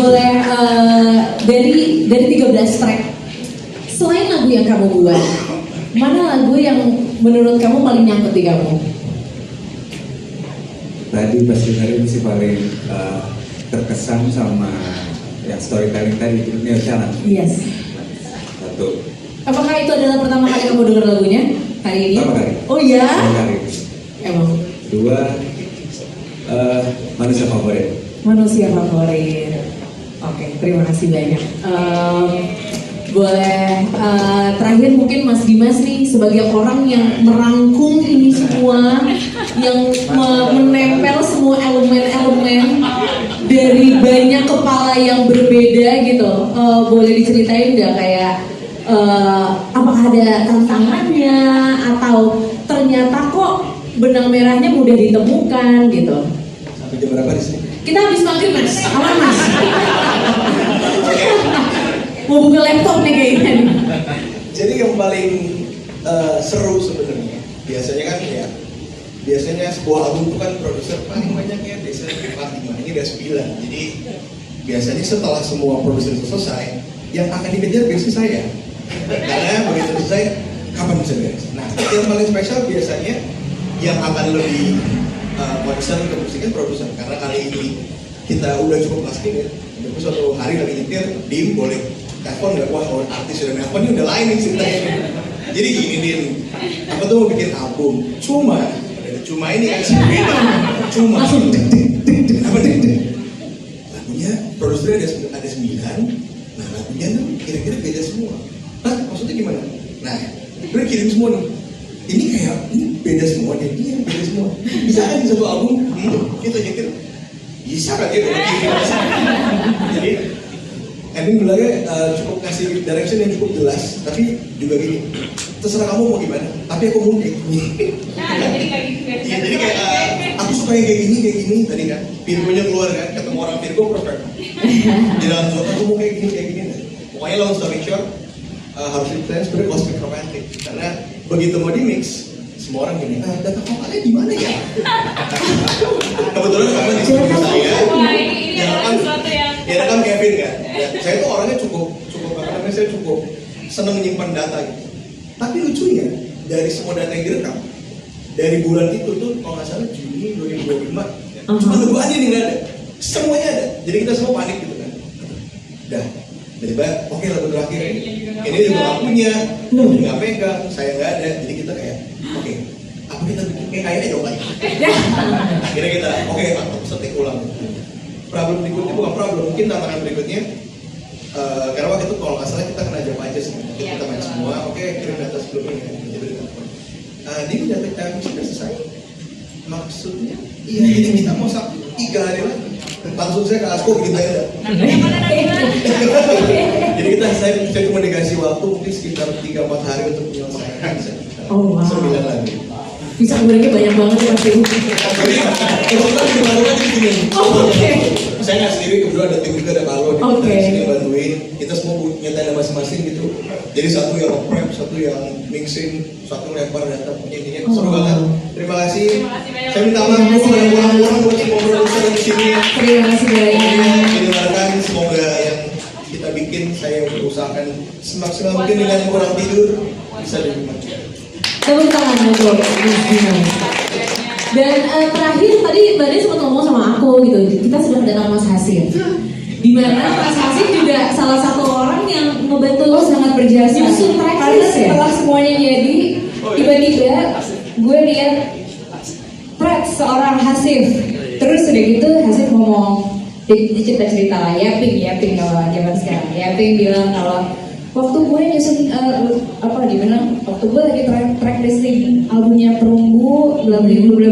dari 13 track. Selain lagu yang kamu buat, mana lagu yang menurut kamu paling nyangkut di kamu? Tadi pas dengerin sih paling terkesan sama yang storytelling tadi, Neo Channel. Yes. Satu. Apakah itu adalah pertama kali kamu dengar lagunya hari ini? Pertama kali. Oh ya? Pertama kali. Emang. Dua, manusia favorit. Manusia favorit. Oke, terima kasih banyak. Boleh terakhir mungkin Mas Dimas nih sebagai orang yang merangkum ini semua, yang menempel semua elemen-elemen dari banyak kepala yang berbeda gitu. Boleh diceritain nggak kayak apakah ada tantangannya atau ternyata kok benang merahnya mudah ditemukan gitu? Sampai jam berapa di sini? Kita habis maghrib Mas, aman Mas. Mau buka laptop nih kayaknya. Jadi yang paling seru sebenarnya biasanya kan ya, biasanya sebuah album itu kan produser paling banyaknya biasanya 4-5, ini udah 9. Jadi biasanya setelah semua produser itu selesai, yang akan dikejar biasanya saya. Karena begitu selesai, kapan bisa beres? Nah, yang paling spesial biasanya yang akan lebih concern ke musiknya produser. Karena kali ini kita udah cukup pasti ya. Tapi suatu hari lagi nyetir, Dim boleh telepon nggak? Wah, kalau artis sudah telepon ini udah lain nih ceritanya. Jadi gini Dim, aku tuh mau bikin album. Cuma ini kan beda. Cuma kenapa deh? Lagunya produsernya ada 9. Nah lagunya tuh kira-kira beda semua. Hah? Maksudnya gimana? Nah, gue kirim semua nih. Ini beda semua deh, ini beda semua. Bisa kan di satu album? Kita nyetir. Bisa kan gitu? Jadi Ending bilangnya cukup kasih direction yang cukup jelas, tapi juga gini, terserah kamu mau gimana, tapi aku mau kayak gini. Iya, jadi kayak aku suka yang kayak gini tadi kan, Virgo-nya keluar kan, ketemu orang Virgo perfect. Di dalam suatu aku mau kayak gini. Pokoknya long story short, harus dipilih sebenarnya cosmic romantic, karena begitu mau di mix, semua orang gini, data vokalnya di mana ya? Kebetulan karena di studio saya, ya rekam Kevin kan. Ya, saya tuh orangnya cukup karena saya cukup seneng menyimpan data gitu. Tapi lucunya dari semua data yang direkam dari bulan itu tuh kalau nggak salah Juni 2025 cuma lagu aja nih nggak ada, semuanya ada. Jadi kita semua panik gitu kan. Dah, tiba-tiba oke lagu terakhir ini juga nggak punya, nggak pegang, saya nggak ada. Jadi kita kayak oke, apa kita bikin kayaknya coba. Akhirnya kita oke, aku setik ulang. Problem berikutnya bukan problem, mungkin tantangan berikutnya karena waktu itu kalau nggak salah kita kena jam aja sih, kita main semua, oke kirim data sebelumnya ya, jadi dia data kami sudah selesai, maksudnya iya jadi kita mau Sabtu 3 hari lagi, langsung saya ke Asko bikin tenda. Jadi saya cuma dikasih waktu mungkin sekitar 3-4 hari untuk menyelesaikan. Oh wow. 9 lagi. Bisa sebenarnya banyak banget ya pasti. Kebetulan di baru aja gini. Oke. Saya nggak sendiri, kebetulan ada tim juga, ada Carlo di sini bantuin. Kita semua punya tenda masing-masing gitu. Jadi satu yang prep, satu yang mixing, satu lempar data. Intinya seru banget. Terima kasih. Saya minta maaf kalau yang kurang-kurang buat semua produser di sini. Terima kasih banyak. Didengarkan, semoga yang kita bikin saya berusahakan semaksimal mungkin dengan kurang tidur bisa dinikmati. Tepuk tangan untuk Mas Dimas. Dan terakhir tadi Mbak Des sempat ngomong sama aku gitu, kita sudah kedatangan Mas Hasim. Di mana Mas Hasim juga salah satu orang yang membantu sangat berjasa. nyusun Karena tracklist ya. setelah semuanya jadi, tiba-tiba gue lihat tracks seorang Hasif. Terus udah gitu Hasif ngomong, dia cerita lah, Yaping kalau zaman sekarang. Yaping bilang kalau waktu gue nyusun apa dibilang, waktu gue lagi track listing albumnya Perunggu, bla bla bla,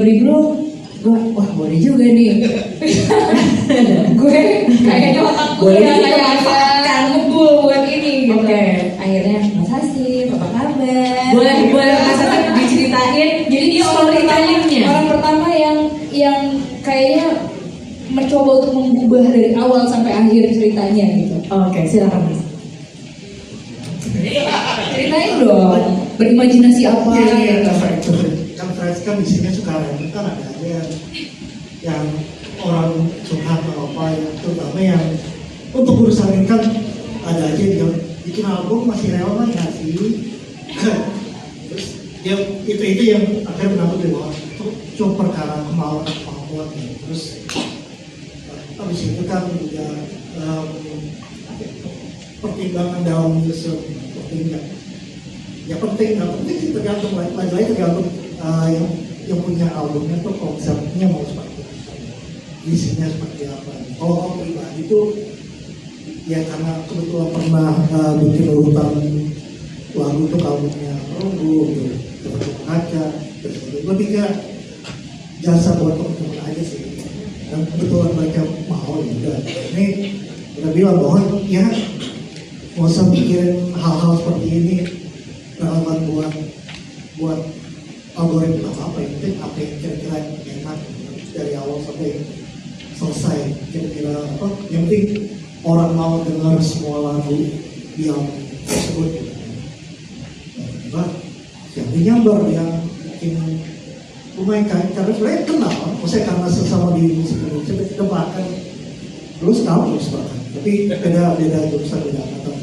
gue wah boleh juga nih. Gue kayaknya otak gue kayak agak ngebul buat ini gitu. Akhirnya Mas Hasif, apa kabar? Boleh Mas Hasif diceritain. Jadi dia storytellingnya. Orang pertama yang kayaknya mencoba untuk mengubah dari awal sampai akhir ceritanya gitu. Oke, silakan Mas. Ceritain dong, berimajinasi apa? Iya, kan Fresh kan di sini suka kan ada yang orang curhat atau apa ya, terutama yang untuk urusan ini kan ada aja dia bikin album masih relevan nggak sih? Terus dia itu yang akhirnya menambah di bawah cuma perkara kemauan terus habis itu kan juga pertimbangan dalam user ya penting sih tergantung lagi tergantung yang punya albumnya tuh konsepnya mau seperti apa, isinya seperti apa. Kalau pribadi itu ya karena kebetulan pernah bikin urutan lagu untuk albumnya Perunggu, untuk kaca, lebih ke jasa buat teman-teman aja sih. Dan kebetulan mereka mau juga. Ini udah bilang bahwa ya nggak usah mikirin hal-hal seperti ini relevan buat algoritma apa yang penting apa yang kira-kira enak dari awal sampai selesai, kira-kira apa yang penting orang mau dengar semua lagu yang tersebut. Nah, yang nyambar yang bikin lumayan karena sebenarnya kenal, maksudnya karena sesama di musik Indonesia kita bahkan terus kampus bahkan, tapi beda jurusan beda angkatan.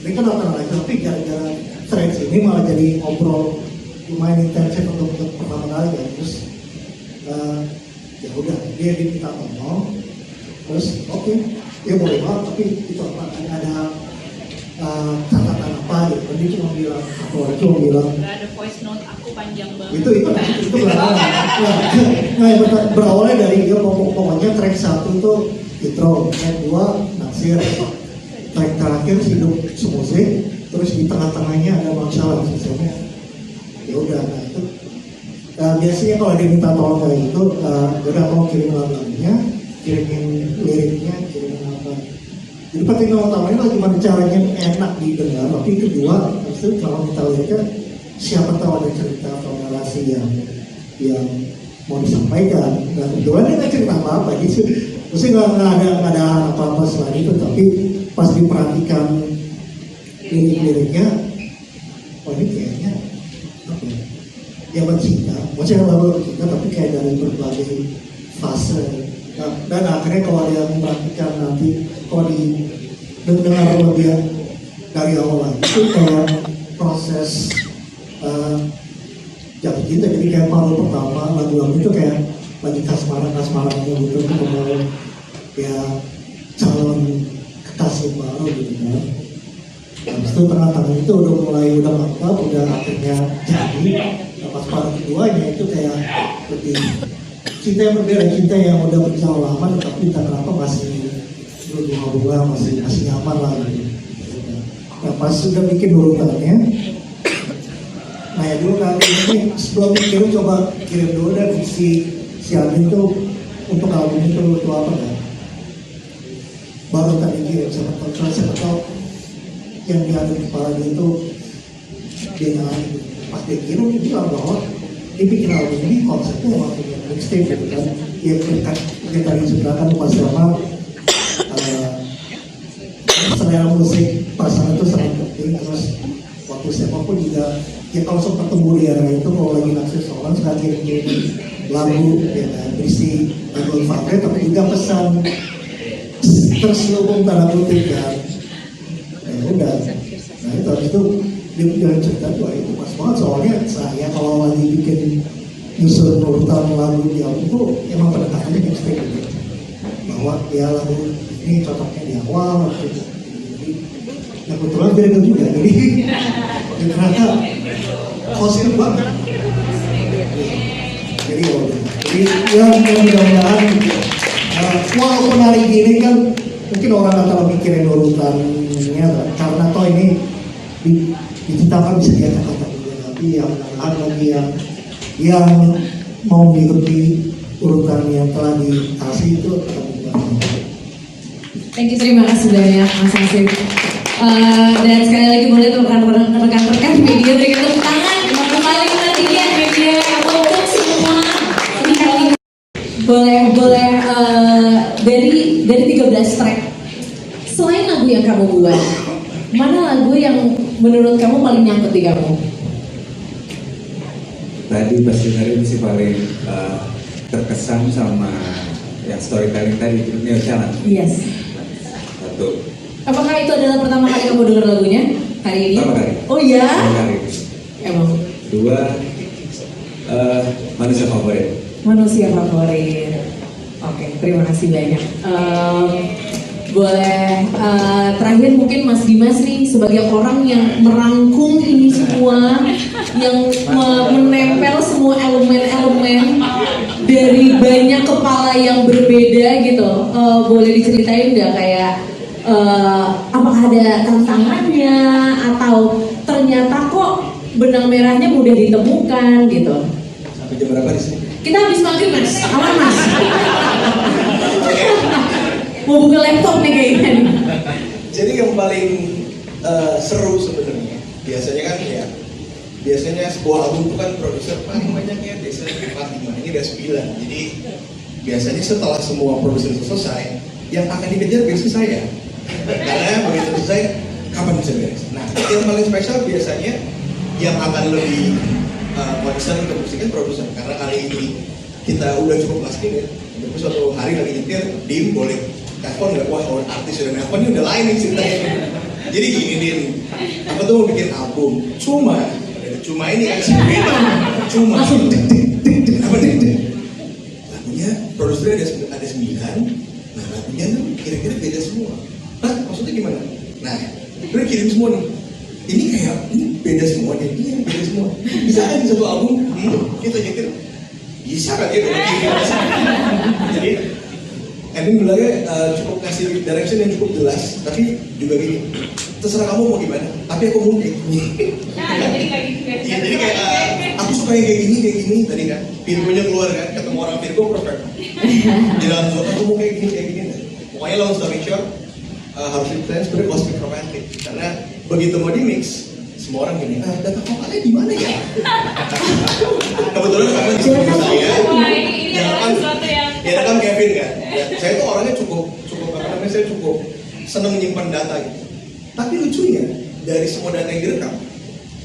Ini kan rata-rata aja, tapi gara-gara Threads ini malah jadi ngobrol lumayan intensif untuk pertama kali ya. Terus ya udah dia diminta ngomong, terus oke, dia boleh banget, tapi itu apa ada catatan apa gitu. Dia cuma bilang, Gak ada voice note aku panjang banget. itu nah yang berawalnya dari dia pokoknya track 1 itu intro, track 2 naksir, track terakhir hidup semusik, terus di tengah-tengahnya ada masalah misalnya. Ya udah, nah itu biasanya kalau dia minta tolong kayak gitu, udah mau kirim lagunya, kirimin liriknya, kirimin apa. Jadi pertimbangan utamanya lah gimana caranya enak didengar, tapi kedua itu kalau minta liriknya siapa tahu ada cerita atau narasi yang mau disampaikan. Nah kebetulan dia nggak cerita apa-apa gitu, maksudnya nggak ada apa-apa selain itu, tapi pas diperhatikan lirik-liriknya, oh ini kayaknya apa ya? Ya bercinta, maksudnya lagu bercinta tapi kayak dari berbagai fase. Nah, dan akhirnya kalau ada yang memperhatikan nanti, kalau dengar lebih dari awal lagi, itu kayak proses jatuh cinta. Jadi kayak paruh pertama lagu-lagu itu kayak lagi kasmaran-kasmarannya gitu, ketemu ya calon kekasih baru gitu kan. Habis itu tengah-tengah itu udah mantap, udah akhirnya jadi. Nah, pas paruh keduanya itu kayak lebih cinta yang berbeda, cinta yang udah berjalan lama tapi entah kenapa masih berhubungan, masih nyaman lah gitu. Nah pas sudah bikin urutannya, nah ya dulu kali ini sebelum dikirim coba kirim dulu dan si Amin tuh untuk album itu apa kan? Baru tadi kirim siapa tahu yang ada di kepala dia itu dia nyalain. Pas dia kirim dia bilang bahwa dia bikin album ini konsepnya memang punya mixtape gitu kan. Dia tadi ceritakan pas sama selera musik pasangan itu sangat penting. Terus waktu siapapun juga ya kalau sempat tumbuh di era itu, kalau lagi naksir seorang suka kirim lagu ya kan, berisi lagu favorit tapi juga pesan terselubung tanda kutip kan. Ya udah, nah itu habis itu dia punya cerita tuh itu pas banget, soalnya saya kalau lagi bikin nyusun urutan lagu di album itu emang pendekatannya mixtape gitu, bahwa ya lagu ini cocoknya di awal gitu. Nah kebetulan beda juga, jadi ternyata kostum banget. Jadi ya mudah-mudahan walaupun hari gini kan mungkin orang akan mikirin urutan sebenarnya karena toh ini digital kan bisa diangkat juga nanti yang lagi yang mau mengikuti urutan yang telah dikasih itu akan dibuat. Thank you, terima kasih banyak Mas Asif. Dan sekali lagi boleh rekan-rekan media berikan tepuk tangan paling pentingnya media untuk semua. Boleh dari 13 track. Selain lagu yang kamu buat, mana lagu yang menurut kamu paling nyangkut di kamu? Tadi pas dengerin sih paling terkesan sama yang storytelling tadi, Neo Challenge. Yes. Satu. Apakah itu adalah pertama kali kamu dengar lagunya hari ini? Pertama kali. Oh ya? Pertama kali. Emang. Dua, manusia favorit. Manusia favorit. Oke, terima kasih banyak. Boleh terakhir mungkin Mas Dimas nih sebagai orang yang merangkum ini semua, yang menempel semua elemen-elemen dari banyak kepala yang berbeda gitu. Boleh diceritain nggak kayak apakah ada tantangannya atau ternyata kok benang merahnya mudah ditemukan gitu? Sampai jam berapa di sini? Kita habis maghrib Mas, aman Mas. Mau buka laptop nih kayaknya. Jadi yang paling seru sebenarnya biasanya kan ya, biasanya sebuah album itu kan produser paling banyaknya biasanya 4-5, ini udah 9. Jadi biasanya setelah semua produser selesai, yang akan dikejar biasanya saya. Karena begitu selesai, kapan bisa beres? Nah, yang paling spesial biasanya yang akan lebih konsen untuk musiknya produser. Karena kali ini kita udah cukup last minute. Terus suatu hari lagi nyetir, Dim boleh telepon nggak? Wah, artis sudah telepon ini udah lain nih ceritanya. Jadi gini Dim, aku tuh mau bikin album. Cuma ini kan beda. Cuma apa deh? Lagunya produsernya ada 9. Nah, lagunya tuh kira-kira beda semua. Hah? Maksudnya gimana? Nah, udah kirim semua nih. Ini kayak ini beda semua nih. Iya, beda semua. Bisa kan di satu album kita nyetir? Bisa kan gitu. Jadi Edwin bilangnya cukup kasih direction yang cukup jelas, tapi juga gini, terserah kamu mau gimana, tapi aku mau kayak gini. Iya, jadi kayak aku suka yang kayak gini tadi kan, Virgonya keluar kan, ketemu orang Virgo perfect. Di dalam zona aku mau kayak gini. Pokoknya long story short, harus dipilih sebenarnya cosmic romantic, karena begitu mau di mix, semua orang gini, data vokalnya di mana ya? Kebetulan karena di studio saya, ya kan Kevin kan, ya, saya tuh orangnya cukup apa namanya, saya cukup seneng menyimpan data gitu. Tapi lucunya dari semua data yang direkam,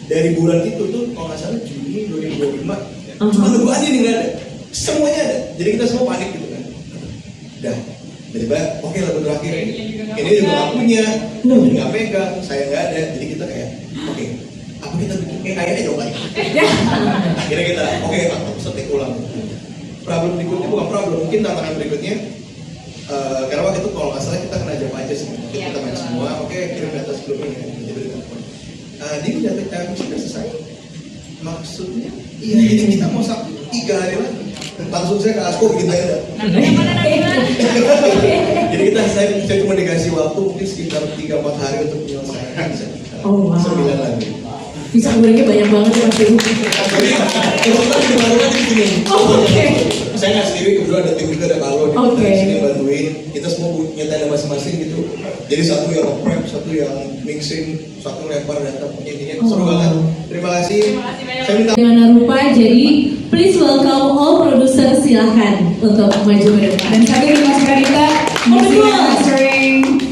dari bulan itu tuh kalau nggak salah Juni 2025, cuma lagu aja nih nggak ada, semuanya ada. Jadi kita semua panik gitu kan. Dah, tiba-tiba oke lagu terakhir ini juga nggak punya, nggak pegang, saya nggak ada. Jadi kita kayak oke, apa kita bikin kayaknya coba. Akhirnya kita aku setik ulang. Problem berikutnya bukan problem, mungkin tantangan berikutnya karena waktu itu kalau nggak salah kita kena jawab aja sih, kita main semua, kirim data sebelumnya, jadi dia data sudah selesai, maksudnya iya, jadi kita mau Sabtu 3 hari lagi, langsung saya ke Asko bikin tenda. Jadi saya cuma dikasih waktu mungkin sekitar 3-4 hari untuk menyelesaikan, bisa 9 lagi. Bisa gorengnya banyak banget ya Mas Dewi. Kebetulan dibantuin di sini. Saya nggak sendiri, kebetulan ada tim juga, ada Kalau di sini bantuin. Kita semua punya tenda masing-masing gitu. Jadi satu yang prep, satu yang mixing, satu lempar data. Intinya seru banget. Terima kasih. Saya minta. Bagaimana rupa, jadi please welcome all producer, silahkan untuk maju ke depan. Dan satu Mas Karita,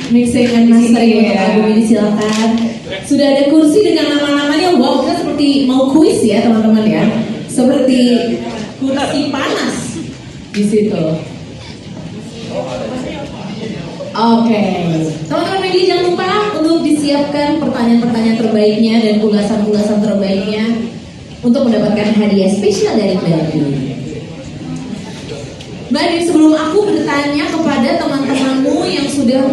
mixing and mastering untuk album ini, silahkan. Sudah ada kursi dengan nama-namanya, wow, kita seperti mau kuis ya teman-teman ya, seperti kursi panas di situ. Oke, teman-teman media jangan lupa untuk disiapkan pertanyaan-pertanyaan terbaiknya dan ulasan-ulasan terbaiknya untuk mendapatkan hadiah spesial dari Badin. Badin, sebelum aku bertanya kepada teman-temanmu yang sudah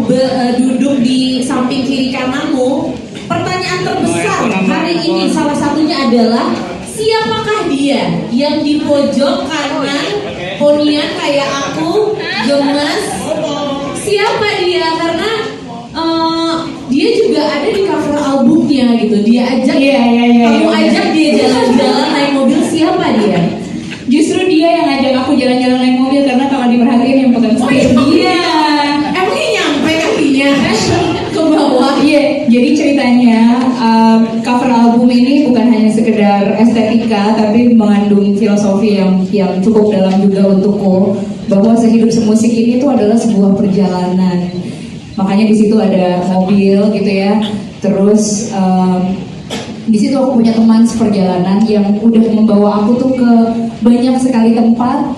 duduk di samping kiri kananmu, pertanyaan terbesar hari ini salah satunya adalah siapakah dia yang di pojok kanan ponian kayak aku gemes? Siapa dia? Karena dia juga dia gitu, dia ajak, kamu ajak dia jalan-jalan naik mobil, siapa dia? Justru dia yang ngajak aku jalan-jalan naik mobil karena kalau diperhatiin yang pegang setir dia. Emangnya nyampe kakinya ke bawah? Iya, jadi ceritanya cover album ini bukan hanya sekedar estetika, tapi mengandung filosofi yang cukup dalam juga untukku, bahwa sehidup semusik ini tuh adalah sebuah perjalanan. Makanya di situ ada mobil gitu ya. Terus di situ aku punya teman seperjalanan yang udah membawa aku tuh ke banyak sekali tempat.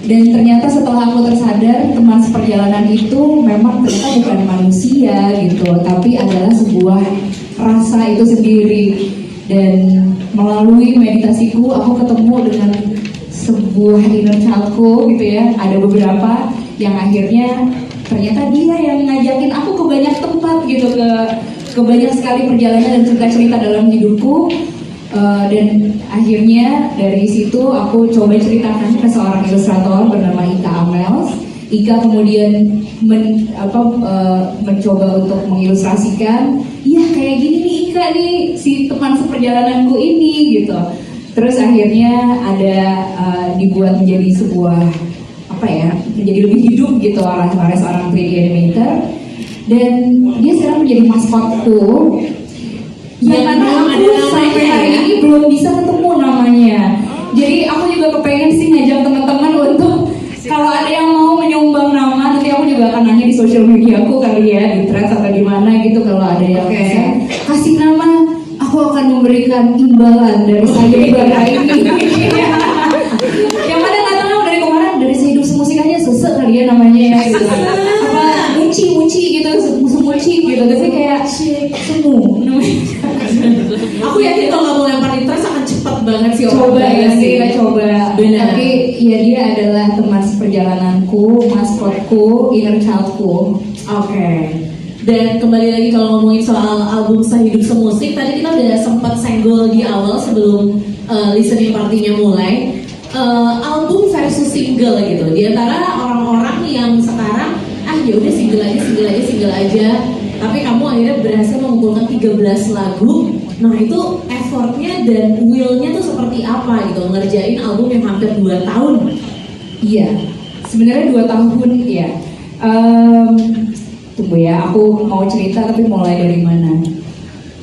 Dan ternyata setelah aku tersadar, teman seperjalanan itu memang ternyata bukan manusia gitu, tapi adalah sebuah rasa itu sendiri. Dan melalui meditasiku, aku ketemu dengan sebuah inner childku gitu ya. Ada beberapa yang akhirnya ternyata dia yang ngajakin aku ke banyak tempat gitu, ke banyak sekali perjalanan dan cerita-cerita dalam hidupku. Dan akhirnya dari situ aku coba ceritakan ke seorang ilustrator bernama Ika Amels. Ika kemudian mencoba untuk mengilustrasikan, iya kayak gini nih Ika nih, si teman seperjalananku ini gitu. Terus akhirnya ada dibuat menjadi sebuah menjadi lebih hidup gitu oleh seorang 3D animator. Dan dia sekarang menjadi maskotku. Yang mana aku sampai hari ini belum bisa ketemu namanya. Jadi aku juga kepengen sih ngajak teman-teman untuk kalau ada yang mau menyumbang nama, nanti aku juga akan nanya di sosial media aku kali ya, di Threads atau di mana gitu, kalau ada yang bisa kasih nama, aku akan memberikan imbalan dari saya ini. Yang mana nggak tahu dari kemarin, dari sehidup semusik aja sesek kali ya namanya ya gitu. Apa muci gitu, muci gitu, tapi kayak semu namanya. Aku yakin kalau kamu lempar di Threads akan cepat banget sih. Coba ya, kita coba. Benar. Tapi ya dia adalah teman seperjalananku, maskotku, inner childku. Oke. Dan kembali lagi kalau ngomongin soal album Sehidup Semusik, tadi kita udah sempat senggol di awal sebelum listening partinya mulai. Album versus single gitu. Di antara orang-orang yang sekarang ya udah single aja. Tapi kamu akhirnya berhasil mengumpulkan 13 lagu. Nah itu effortnya dan will-nya tuh seperti apa gitu, ngerjain album yang hampir 2 tahun. Iya, sebenarnya 2 tahun ya. Tunggu ya, aku mau cerita tapi mulai dari mana?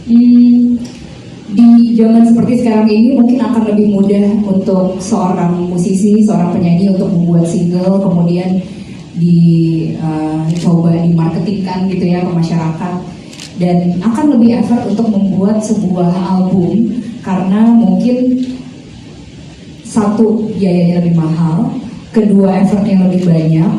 Di zaman seperti sekarang ini mungkin akan lebih mudah untuk seorang musisi, seorang penyanyi untuk membuat single, kemudian dicoba dimarketingkan gitu ya ke masyarakat, dan akan lebih effort untuk membuat sebuah album karena mungkin satu biayanya lebih mahal, kedua effortnya lebih banyak,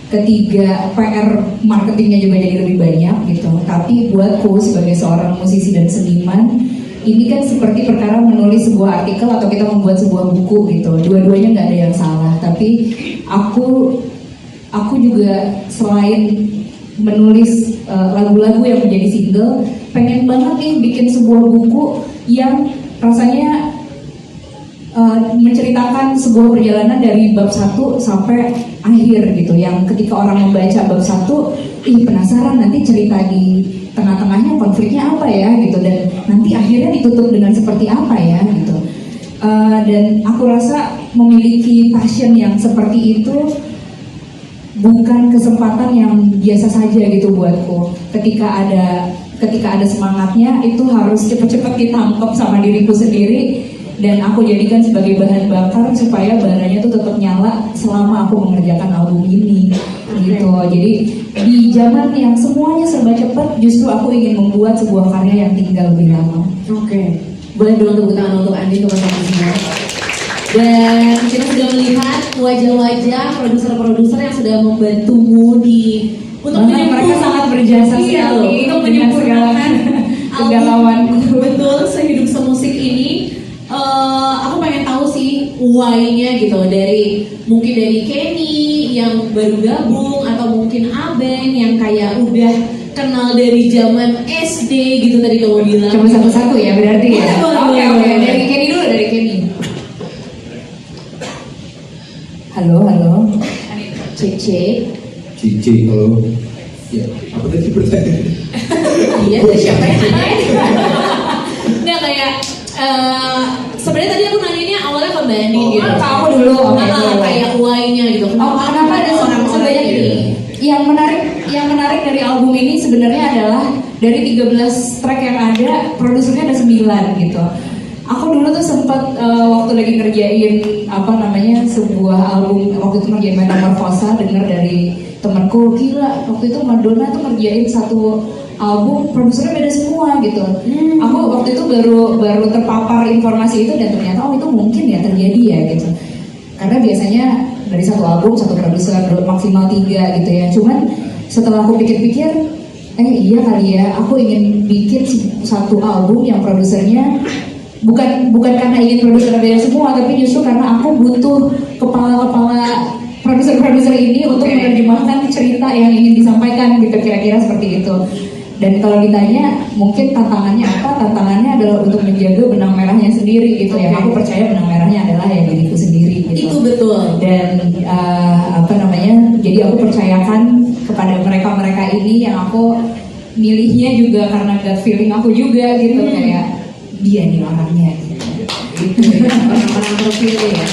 ketiga PR marketingnya juga jadi lebih banyak gitu. Tapi buatku sebagai seorang musisi dan seniman, ini kan seperti perkara menulis sebuah artikel atau kita membuat sebuah buku gitu. Dua-duanya nggak ada yang salah, tapi aku juga selain menulis lagu-lagu yang menjadi single, pengen banget nih bikin sebuah buku yang rasanya menceritakan sebuah perjalanan dari bab 1 sampai akhir gitu, yang ketika orang membaca bab 1, penasaran nanti cerita di tengah-tengahnya konfliknya apa ya gitu, dan nanti akhirnya ditutup dengan seperti apa ya gitu. Dan aku rasa memiliki passion yang seperti itu bukan kesempatan yang biasa saja gitu buatku. Ketika ada semangatnya, itu harus cepet-cepet ditangkap sama diriku sendiri, dan aku jadikan sebagai bahan bakar supaya baranya tuh tetap nyala selama aku mengerjakan album ini gitu. Jadi di zaman yang semuanya serba cepat, justru aku ingin membuat sebuah karya yang tinggal lebih lama. Oke. Boleh dong tepuk tangan untuk Andi, teman-teman semua. Dan kita sudah melihat wajah-wajah produser-produser yang sudah membantumu untuk mereka sangat berjasa sekali untuk menyempurnakan kegalauanku. Betul, Sehidup Semusik ini. Aku pengen tahu sih why-nya gitu, mungkin dari Kenny yang baru gabung, atau mungkin Aben yang kayak udah kenal dari zaman SD gitu tadi kamu bilang. Cuma satu-satu ya berarti ya. Oke. Dari Kenny dulu, dari Kenny. Halo. Cici, halo. Ya, apa tadi pertanyaan? Iya, siapa yang nanya? Sebenarnya tadi aku nanyanya awalnya ke Mbak Andi gitu. Ke aku dulu, oke. Kayak why-nya gitu. Kenapa ada sebanyak ini? Yang menarik dari album ini sebenarnya adalah dari 13 track yang ada, produsernya ada 9 gitu. Aku dulu tuh sempat waktu lagi ngerjain sebuah album, waktu itu ngerjain Metamorphosa, dengar dari temanku, gila waktu itu Madonna tuh ngerjain satu album produsernya beda semua gitu. Aku waktu itu baru terpapar informasi itu dan ternyata itu mungkin ya terjadi ya gitu. Karena biasanya dari satu album satu produser maksimal 3 gitu ya. Cuman setelah aku pikir-pikir, iya kali ya, aku ingin bikin satu album yang produsernya bukan karena ingin produser beda semua, tapi justru karena aku butuh kepala-kepala produser-produser ini untuk menerjemahkan cerita yang ingin disampaikan gitu, kira-kira seperti itu. Dan kalau ditanya mungkin tantangannya apa? Tantangannya adalah untuk menjaga benang merahnya sendiri gitu ya. Aku percaya benang merahnya adalah ya diriku sendiri gitu. Itu betul. Dan jadi aku percayakan kepada mereka ini yang aku milihnya juga karena gut feeling aku juga gitu, kayak dia nih orangnya gitu. Orang-orang terpilih ya.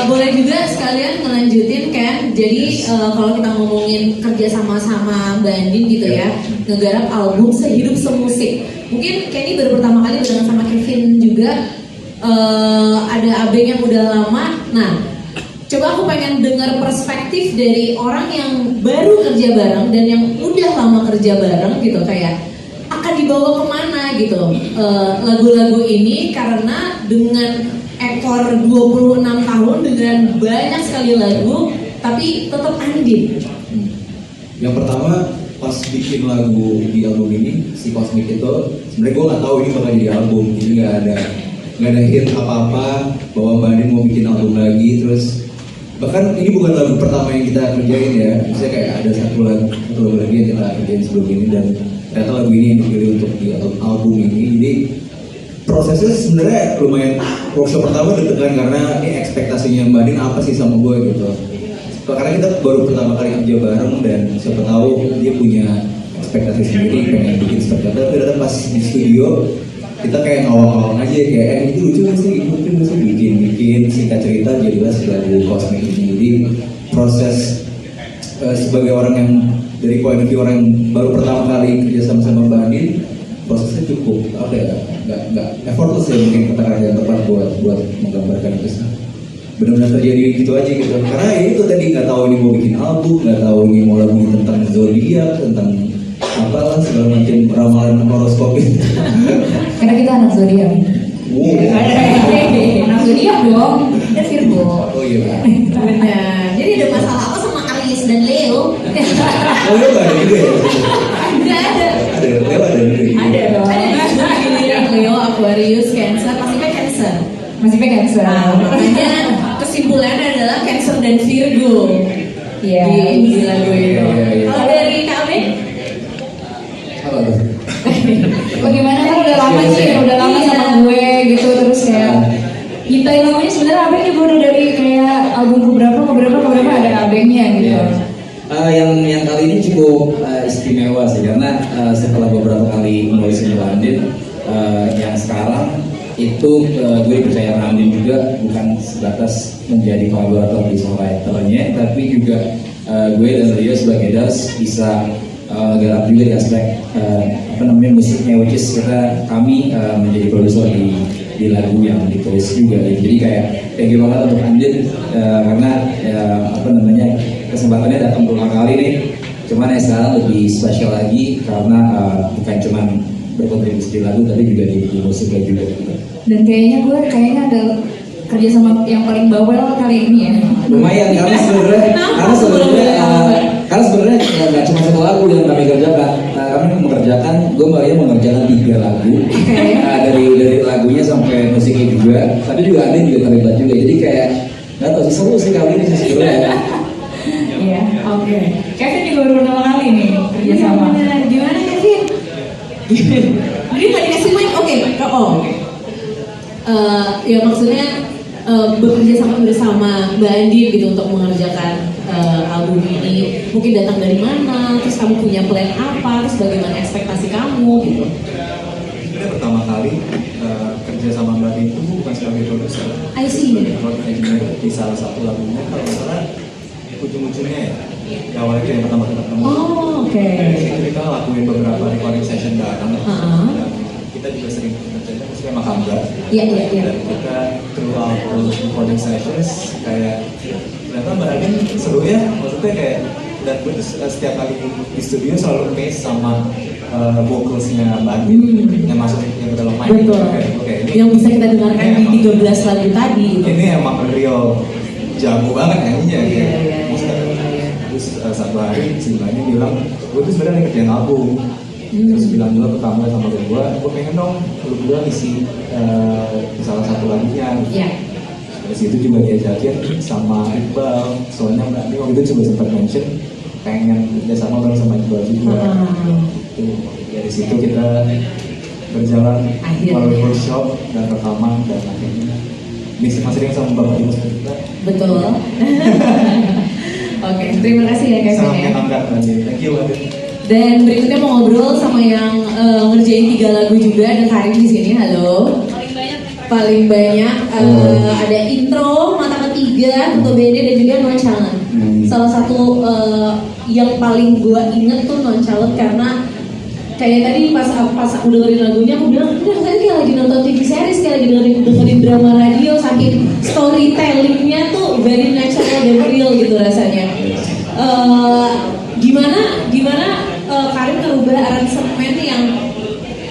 Boleh juga sekalian ngelanjutin kan. Jadi kalau kita ngomongin kerja sama-sama Mbak Andin gitu ya, ngegarap album Sehidup Semusik. Mungkin Kenny baru pertama kali barengan sama Kevin juga. Ada abeng yang udah lama. Nah, coba aku pengen dengar perspektif dari orang yang baru kerja bareng dan yang udah lama kerja bareng gitu, kayak akan dibawa kemana gitu lagu-lagu ini, karena dengan ekor 26 tahun dengan banyak sekali lagu tapi tetap Andin. Yang pertama pas bikin lagu di album ini si Cosmic itu sebenarnya gue nggak tahu ini bakal jadi album, jadi nggak ada hint apa-apa bahwa Mbak Andin mau bikin album lagi. Terus bahkan ini bukan lagu pertama yang kita kerjain ya, misalnya kayak ada satu lagu lagi yang kita kerjain sebelum ini dan ternyata lagu ini yang dipilih untuk di album ini. Jadi prosesnya sebenarnya lumayan, workshop pertama deg-degan karena ini ekspektasinya Mbak Andin apa sih sama gue gitu. Karena kita baru pertama kali kerja bareng dan siapa tahu dia punya ekspektasi sendiri pengen bikin seperti apa. Ternyata pas di studio kita kayak ngawang-ngawang aja kayak itu lucu nggak sih, mungkin bisa bikin singkat cerita jadilah si lagu Cosmic ini. Jadi proses sebagai orang yang dari point of view orang yang baru pertama kali kerja sama Mbak Andin, prosesnya cukup nggak effortless ya, mungkin kata-kata yang tepat buat menggambarkan itu. Benar-benar terjadi gitu aja gitu. Karena itu tadi nggak tahu ini mau bikin album, nggak tahu ini mau lagu tentang zodiak, tentang apalah segala macam ramalan horoskop itu. Karena kita anak zodiak. Anak zodiak dong, kita Virgo. Oh iya. Benar. Jadi ada masalah apa sama Aries dan Leo? Oh Leo nggak ada juga ya? Nggak ada. Ada Leo ada juga. Ada dong. Ada Leo, Aquarius, Cancer, pasti Cancer. Masih pengen Cancer. Makanya kesimpulannya adalah Cancer dan Virgo. Iya. Di lagu itu. Kalau dari Kak Abe? Apa tuh? Bagaimana kan udah lama sih, udah lama sama gue gitu, terus kayak nyiptain lagunya sebenarnya Abeng juga udah dari kayak album keberapa ada Abengnya gitu. Yang kali ini cukup istimewa sih karena setelah beberapa kali menulis di Andin, yang sekarang itu gue dipercaya Andin juga bukan sebatas menjadi kolaborator di songwriternya, tapi juga gue dan Rio sebagai Das bisa garap juga di aspek musiknya, which is kami menjadi produser di lagu yang ditulis juga. Jadi kayak thank you banget untuk Andin karena kesempatannya datang berulang kali nih. Cuman ya sekarang lebih spesial lagi karena bukan cuman berkontribusi di lagu tapi juga di musiknya juga. Dan kayaknya ada kerja sama yang paling bawel kali ini ya. Lumayan karena sebenarnya nggak cuma satu lagu yang kami kerjakan. Kami mengerjakan 3 lagu dari lagunya sampai musiknya juga. Tapi juga ada juga terlibat juga. Jadi kayak nggak tahu sih, seru sih kali ini sih sebenarnya. Iya, oke. Kevin juga baru pertama kali nih kerja sama. Gimana Kevin? Jadi nggak dikasih mic, oke? Ya maksudnya bekerja sama bersama Mbak Andin gitu untuk mengerjakan album ini. Mungkin datang dari mana? Terus kamu punya plan apa? Terus bagaimana ekspektasi kamu gitu? Sebenarnya pertama kali kerja kerja sama Mbak itu bukan sebagai produser. I see. Road engineer di salah satu lagunya kalau nggak salah ujung-ujungnya ya. Di awalnya itu yang pertama kita ketemu. Oh, oke. Itu kita lakuin beberapa recording session bareng. Dan kita juga sering kerjanya maksudnya sama Kangga. Iya. Dan kita throughout those recording sessions kayak ternyata Mbak Adin seru ya, maksudnya kayak dan gue tuh setiap kali di studio selalu pace sama vocalsnya Mbak Adin yang masuk yang ke dalam mic. Betul. Kayak ini Yang bisa kita dengarkan di 13 lagu tadi. ini emang real jago banget nyanyinya Iya. Terus satu hari si Mbak Adin bilang gue tuh sebenarnya ngerjain album. Terus bilang juga ke kamu sama gue pengen dong lu berdua isi salah satu lagunya. Iya. Dari situ juga diajakin sama Iqbal, soalnya Mbak Adin waktu itu juga sempat mention pengen kerjasama bareng sama Iqbal juga. Dari situ kita berjalan melalui workshop dan rekaman dan akhirnya mixing mastering sama Bapak Ibu kita. Betul. Oke, terima kasih ya Kevin Sangat ya. menyenangkan lagi. Thank you Adin. Dan berikutnya mau ngobrol sama yang ngerjain 3 lagu juga, ada Karim di sini. Halo. Paling banyak ada intro, mata ketiga, tutup BD dan juga nonchalant. Salah satu yang paling gua inget tuh nonchalant karena kayak tadi pas aku dengerin lagunya aku bilang udah kayak lagi nonton TV series, kayak lagi dengerin drama radio, saking storytellingnya tuh very natural dan real gitu rasanya. Gimana Karim ngerubah aransemen yang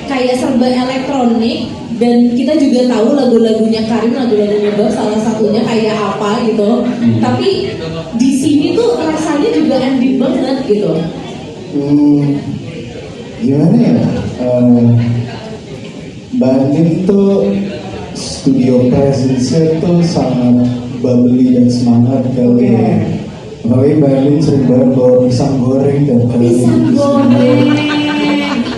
kayak serba elektronik, dan kita juga tahu lagu-lagunya Karim, lagu-lagunya Bob salah satunya kayak apa gitu. Tapi di sini tuh rasanya juga enak banget gitu. Gimana ya? Mbak Andin tuh studio presence-nya tuh sangat bubbly dan semangat kali ya. Apalagi Mbak Andin sering banget bawa pisang goreng dan Pisang goreng.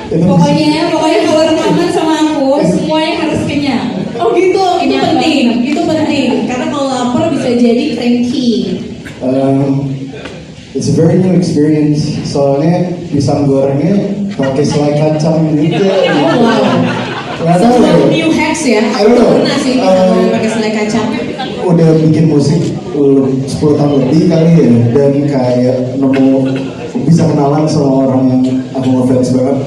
Pokoknya kalau rekaman sama aku semuanya harus kenyang. Oh gitu, itu penting. Karena kalau lapar bisa jadi cranky. It's a very new experience. Soalnya pisang gorengnya pakai selai kacang gitu. Nggak tahu ya. New hacks ya. I don't know. Pernah sih pisang goreng pakai selai kacang. Udah bikin musik 10 tahun lebih kali ya, dan kayak bisa kenalan sama orang yang aku ngefans banget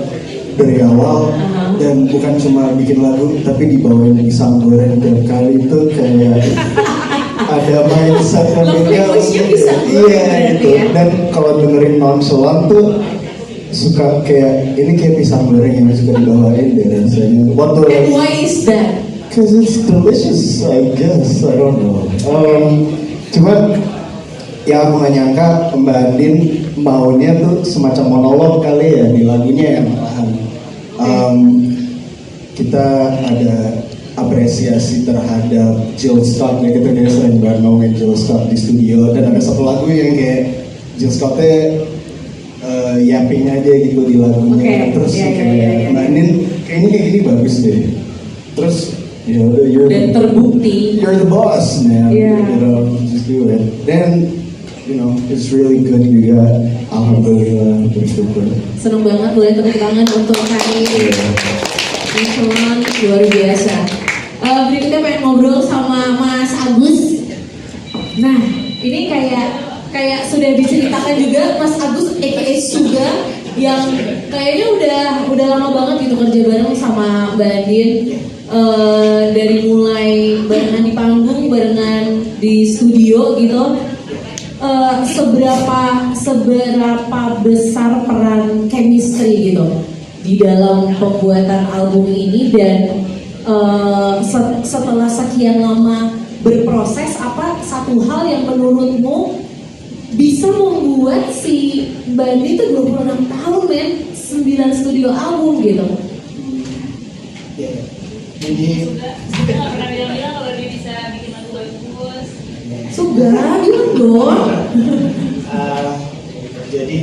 dari awal, dan bukan cuma bikin lagu tapi dibawain pisang goreng tiap kali itu kayak ada mindset yang beda. Iya gitu. Dan kalau dengerin nonchalant tuh suka kayak ini kayak pisang goreng yang suka dibawain deh rasanya. And why is that? Cause it's delicious, I guess. I don't know. Cuman yang aku gak nyangka Mbak Andin maunya tuh semacam monolog kali ya di lagunya yang malahan. Kita ada apresiasi terhadap Jill Scott ya, kita kayak sering banget ngomongin Jill Scott di studio, dan ada satu lagu yang kayak Jill Scottnya yapping aja gitu di lagunya. Terus kayak Mbak Andin kayaknya kayak gini bagus deh. Terus dan terbukti you're the boss, man. Yeah. You know, just do it. Then, it's really good juga. Alhamdulillah, bersyukur. Seneng banget boleh tepuk tangan untuk Karim. Nonchalant luar biasa. Berikutnya pengen ngobrol sama Mas Agus. Nah, ini kayak sudah diceritakan juga Mas Agus aka Suga, yang kayaknya udah lama banget gitu kerja bareng sama Mbak Andin. Dari mulai barengan di panggung, barengan di studio gitu. Seberapa besar peran chemistry gitu di dalam pembuatan album ini, dan setelah sekian lama berproses, apa satu hal yang menurutmu bisa membuat si Bandi itu 26 tahun men, 9 studio album gitu? Jadi Sudah nggak pernah bilang-bilang kalau dia bisa bikin lagu bagus. Suga, bilang dong. Jadi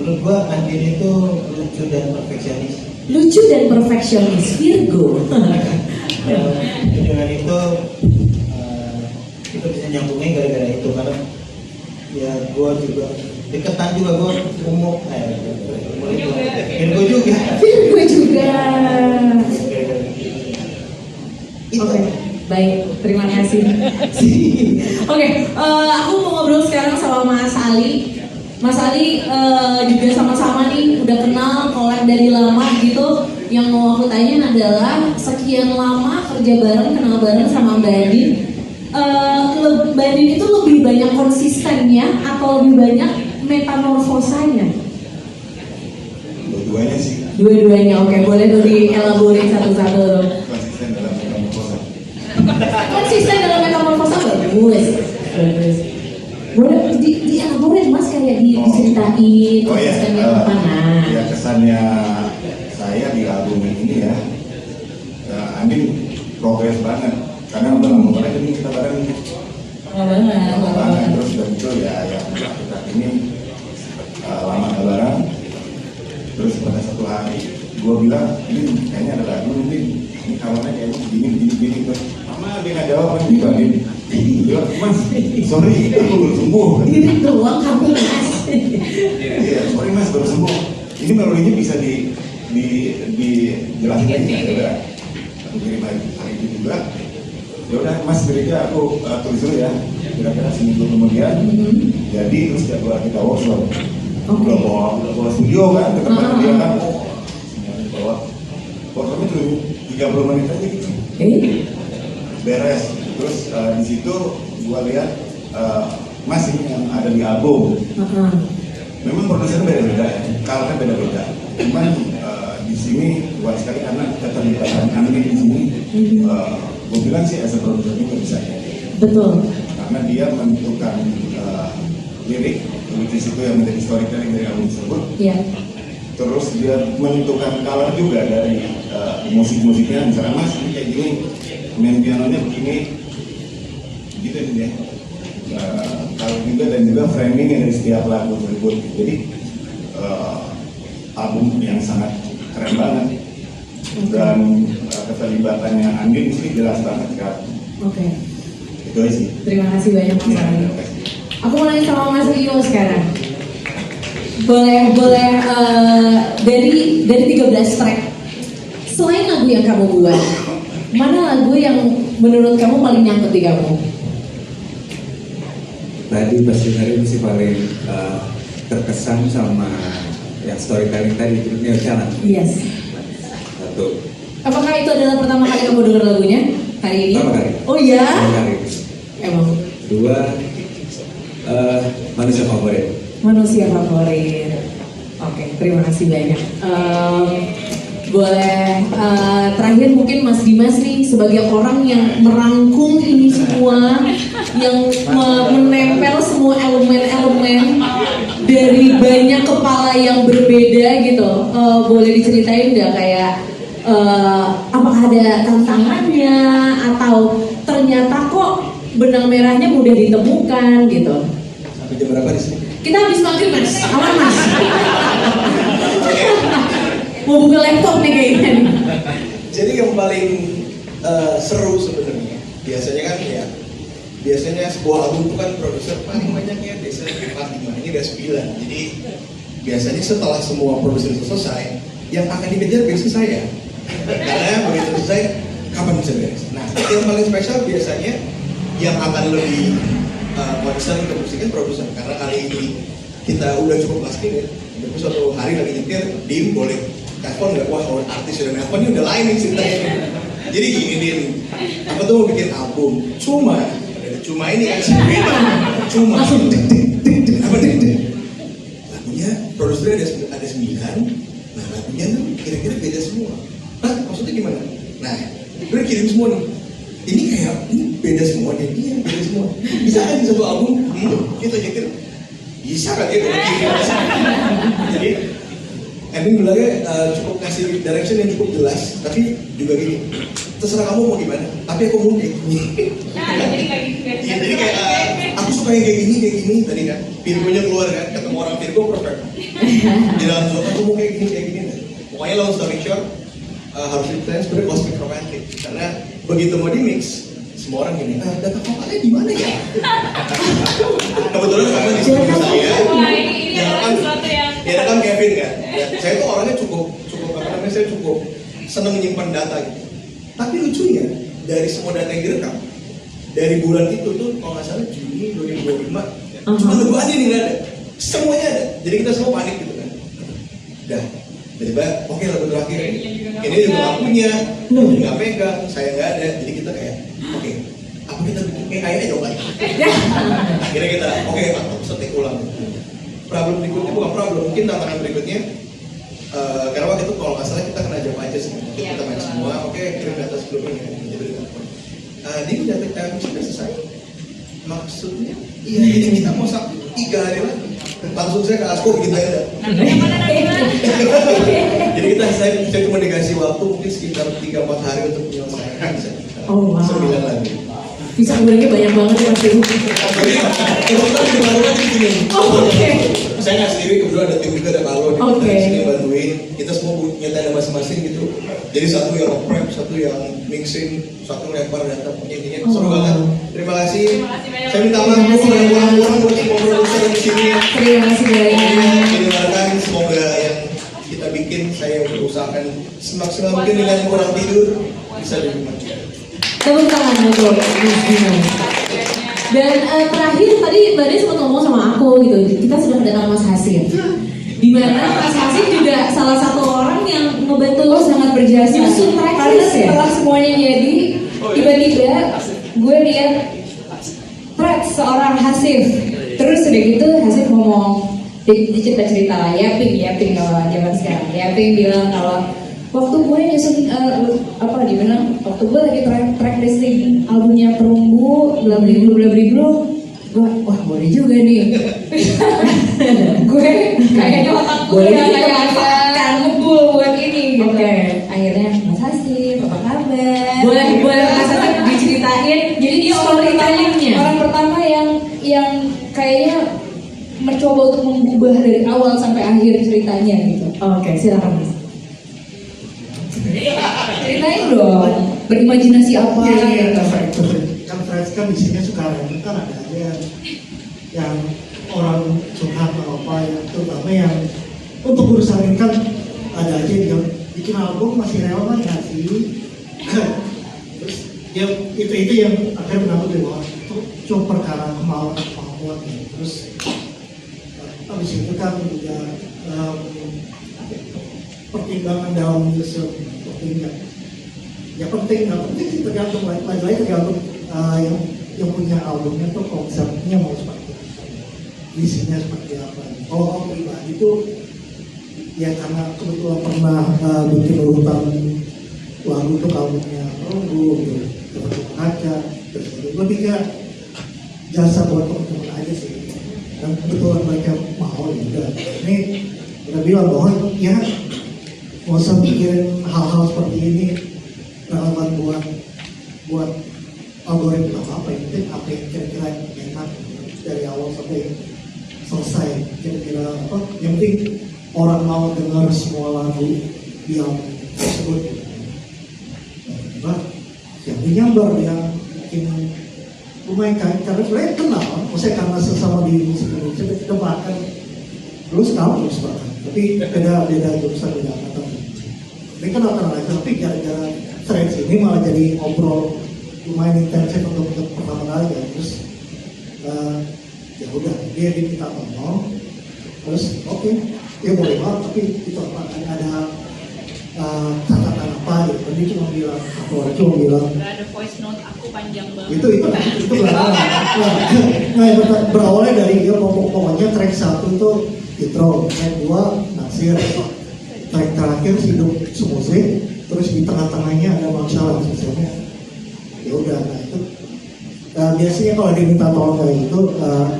menurut gua Andin itu lucu dan perfeksionis. Lucu dan perfeksionis, Virgo. Dengan itu kita bisa nyambungnya gara-gara itu, karena ya gua juga deketan juga, gua umur Virgo juga. Virgo juga. Gara-gara Oke, baik, terima kasih. Oke, aku mau ngobrol sekarang sama Mas Ali. Mas Ali juga sama-sama nih udah kenal, collab dari lama gitu. Yang mau aku tanya adalah sekian lama kerja bareng, kenal bareng sama Mbak Andin. Mbak Andin itu lebih banyak konsistennya atau lebih banyak metamorfosanya? Dua-duanya sih Dua-duanya, oke, boleh tuh dielaborate satu-satu. konsisten dalam metamorfosa. Konsisten dalam metamorfosa bagus. Boleh dielaborate Mas, kayak diceritain Oh ya, konsistennya apa? Nah, ya kesannya saya di album ini ya, Andin progres banget. Karena udah lama banget ini kita bareng, lama banget. Terus udah gitu ya kita ini lama gak bareng. Terus pada satu hari gue bilang, ini kayaknya ada lagu ini kawannya kayaknya begini terus mama dia nggak jawab kan gitu Andin. Dia Mas, sorry aku belum sembuh. ini doang kamu Mas. Iya, sorry Mas baru sembuh. Ini melodinya bisa dijelasin lagi nggak? Ya udah, aku kirim lagi hari itu juga. Ya udah Mas, gereja aku tulis dulu ya. Kira-kira seminggu kemudian. Jadi terus kita workshop. Udah bawa studio kan, ke tempat dia kan. Semuanya bawa. Workshopnya tuh 30 menit aja gitu. Beres. Terus di situ gua lihat Mas ini yang ada di album. Memang produsernya beda-beda ya, kalanya beda-beda. Cuman di sini buat sekali karena keterlibatan kami di sini, gue bilang sih as a produser juga bisa ya. Betul. Karena dia menentukan lirik, which is itu yang menjadi storytelling dari album tersebut. Iya. Terus dia menentukan color juga dari musik-musiknya. Misalnya Mas ini kayak gini, main pianonya begini, gitu ya. Kalau juga dan juga framing dari setiap lagu tersebut. Jadi album yang sangat keren banget dan keterlibatannya Andin sih jelas banget kan. Oke. Itu aja sih. Terima kasih banyak Mas Iya, Ali. terima kasih. Aku mau nanya sama Mas Rio sekarang. Boleh dari 13 track. Selain lagu yang kamu buat, mana lagu yang menurut kamu paling nyangkut di kamu? Tadi pas dengerin sih paling terkesan sama yang storytelling tadi itu Neo Challenge. Yes. Satu. Apakah itu adalah pertama kali kamu dengar lagunya hari ini? Pertama kali. Oh ya? Pertama kali. Emang. Dua, manusia favorit. Manusia favorit. Oke, terima kasih banyak. Boleh terakhir mungkin Mas Dimas nih sebagai orang yang merangkum ini semua, yang menempel semua elemen-elemen dari banyak kepala yang berbeda gitu. Boleh diceritain nggak kayak apakah ada tantangannya atau ternyata kok benang merahnya mudah ditemukan gitu? Sampai jam berapa di sini? Kita habis maghrib Mas, aman Mas. Mau buka laptop nih kayaknya. Jadi yang paling seru sebenarnya biasanya kan ya, biasanya sebuah album itu kan produser paling banyak ya biasanya 4-5, ini udah 9. Jadi biasanya setelah semua produser itu selesai, yang akan dikejar biasanya saya. Karena begitu selesai, kapan bisa beres? Nah, yang paling spesial biasanya yang akan lebih concern ke musiknya produser. Karena kali ini kita udah cukup last minute. Tapi suatu hari lagi nyetir, Dim boleh telepon nggak? Wah, kalau artis udah telepon ini udah lain nih ceritanya. Jadi gini Dim, aku tuh mau bikin album. Cuma ini kan beda. Cuma apa deh? Lagunya produsernya ada 9. Nah lagunya tuh kira-kira beda semua. Hah? Maksudnya gimana? Nah, udah kirim semua nih. Ini kayak ini beda semua nih. Iya beda semua. Bisa kan di satu album? Kita nyetir. Bisa kan ya kalau kirim. Jadi Emin bilangnya cukup kasih direction yang cukup jelas, tapi juga gini, terserah kamu mau gimana, tapi aku mau kayak gini. Jadi kayak gitu kan? Iya, jadi kayak aku suka yang kayak gini tadi kan, Virgo-nya keluar kan, ketemu orang Virgo perfect. Di dalam zona aku mau kayak gini. Pokoknya long story short, harus dipilih sebenarnya cosmic romantic, karena begitu mau di mix, semua orang gini, data vokalnya di mana ya? Kebetulan karena di studio saya, Wah, ini adalah sesuatu yang ya kan Kevin kan, ya, saya tuh orangnya cukup apa namanya, saya cukup seneng menyimpan data gitu. Tapi lucunya dari semua data yang direkam dari bulan itu tuh kalau nggak salah Juni 2025 cuma lagu Adi nih nggak ada, semuanya ada. Jadi kita semua panik gitu kan. Dah, tiba-tiba oke lagu terakhir ini juga nggak punya, nggak pegang, saya nggak ada. Jadi kita kayak oke, apa kita bikin AI aja kan? Akhirnya kita oke, aku setik ulang. Problem berikutnya bukan problem, mungkin tantangan berikutnya karena waktu itu kalau nggak salah kita kena jam aja sih, kita main semua, oke kirim data sebelumnya, jadi dia data kami sudah selesai. Maksudnya, iya jadi kita mau 3 hari lagi. Langsung saya ke Asko gitu ya. Jadi saya cuma dikasih waktu mungkin sekitar 3-4 hari untuk menyelesaikan. Oh wow. 9 lagi. Bisa kemudiannya banyak banget ya Mas Ibu. Oke. Saya nggak sendiri, kebetulan ada tim juga, ada Carlo di sini bantuin. Kita semua punya tanda masing-masing gitu. Jadi satu yang prep, satu yang mixing, satu lempar data. Intinya seru banget. Terima kasih. Saya minta maaf kepada orang-orang buat semua produser di sini. Terima kasih banyak. Mendengarkan, semoga yang kita bikin saya berusahakan semaksimal mungkin dengan kurang tidur bisa dinikmati. Tepuk tangan untuk Mas Dino. Dan terakhir tadi Mbak Des sempat ngomong sama aku gitu, kita sudah kedatangan Mas Hasin. Di mana Mas Hasin juga salah satu orang yang ngebantu sangat berjasa. nyusun Karena tracklist ya. setelah semuanya jadi, tiba-tiba gue lihat track seorang Hasif. Terus udah gitu Hasif ngomong di cerita-cerita lah, Yaping kalau zaman sekarang. Yaping bilang kalau waktu gue nyusun waktu gue lagi track listing albumnya Perunggu, blablabla, gue wah boleh juga nih. Gue kayaknya otak gue kayak agak ngebul buat ini gitu. Akhirnya Mas Hasif, apa kabar? Boleh Mas Hasin diceritain. Jadi dia orang pertama yang kayaknya mencoba untuk mengubah dari awal sampai akhir ceritanya gitu. Oke, silakan Mas. Ceritain dong, berimajinasi apa? Iya, itu kan Friends kan isinya sekarang itu kan ada yang orang curhat atau apa yang terutama yang untuk urusan ini kan ada aja yang bikin album masih relevan nggak sih? Terus dia itu yang akhirnya mendapat di bawah itu cuma perkara kemauan terus habis itu kan juga pertimbangan dalam sepertinya ya penting sih tergantung lagi tergantung yang punya albumnya tuh konsepnya mau seperti apa, isinya seperti apa. Kalau aku pribadi itu ya karena kebetulan pernah bikin urutan lagu tuh albumnya Perunggu, Teman Kaca, terus lebih ke jasa buat teman-teman aja sih. Dan kebetulan mereka mau juga. Ini udah bilang bahwa ya nggak usah mikirin hal-hal seperti ini relevan buat algoritma apa ya, mungkin apa yang kira-kira enak dari awal sampai selesai, kira-kira apa yang penting orang mau dengar semua lagu yang tersebut. Nah, yang menyambar yang bikin lumayan karena sebenarnya kenal, maksudnya karena sesama di musik Indonesia kita bahkan terus bahkan, tapi beda jurusan beda angkatan. Ini kan rata-rata tapi gara-gara Friends ini malah jadi ngobrol lumayan intensif untuk pertama kali ya. Terus ya udah dia diminta ngomong, terus oke, dia boleh banget tapi itu apa ada catatan apa gitu. Dia cuma bilang Gak ada voice note aku panjang banget. itu belakangan. Nah yang berawalnya dari dia pokoknya track 1 itu intro, track 2 Nasir, track terakhir Hidup Semusik, terus di tengah-tengahnya ada masalah misalnya. Ya udah, nah itu biasanya kalau dia minta tolong kayak gitu,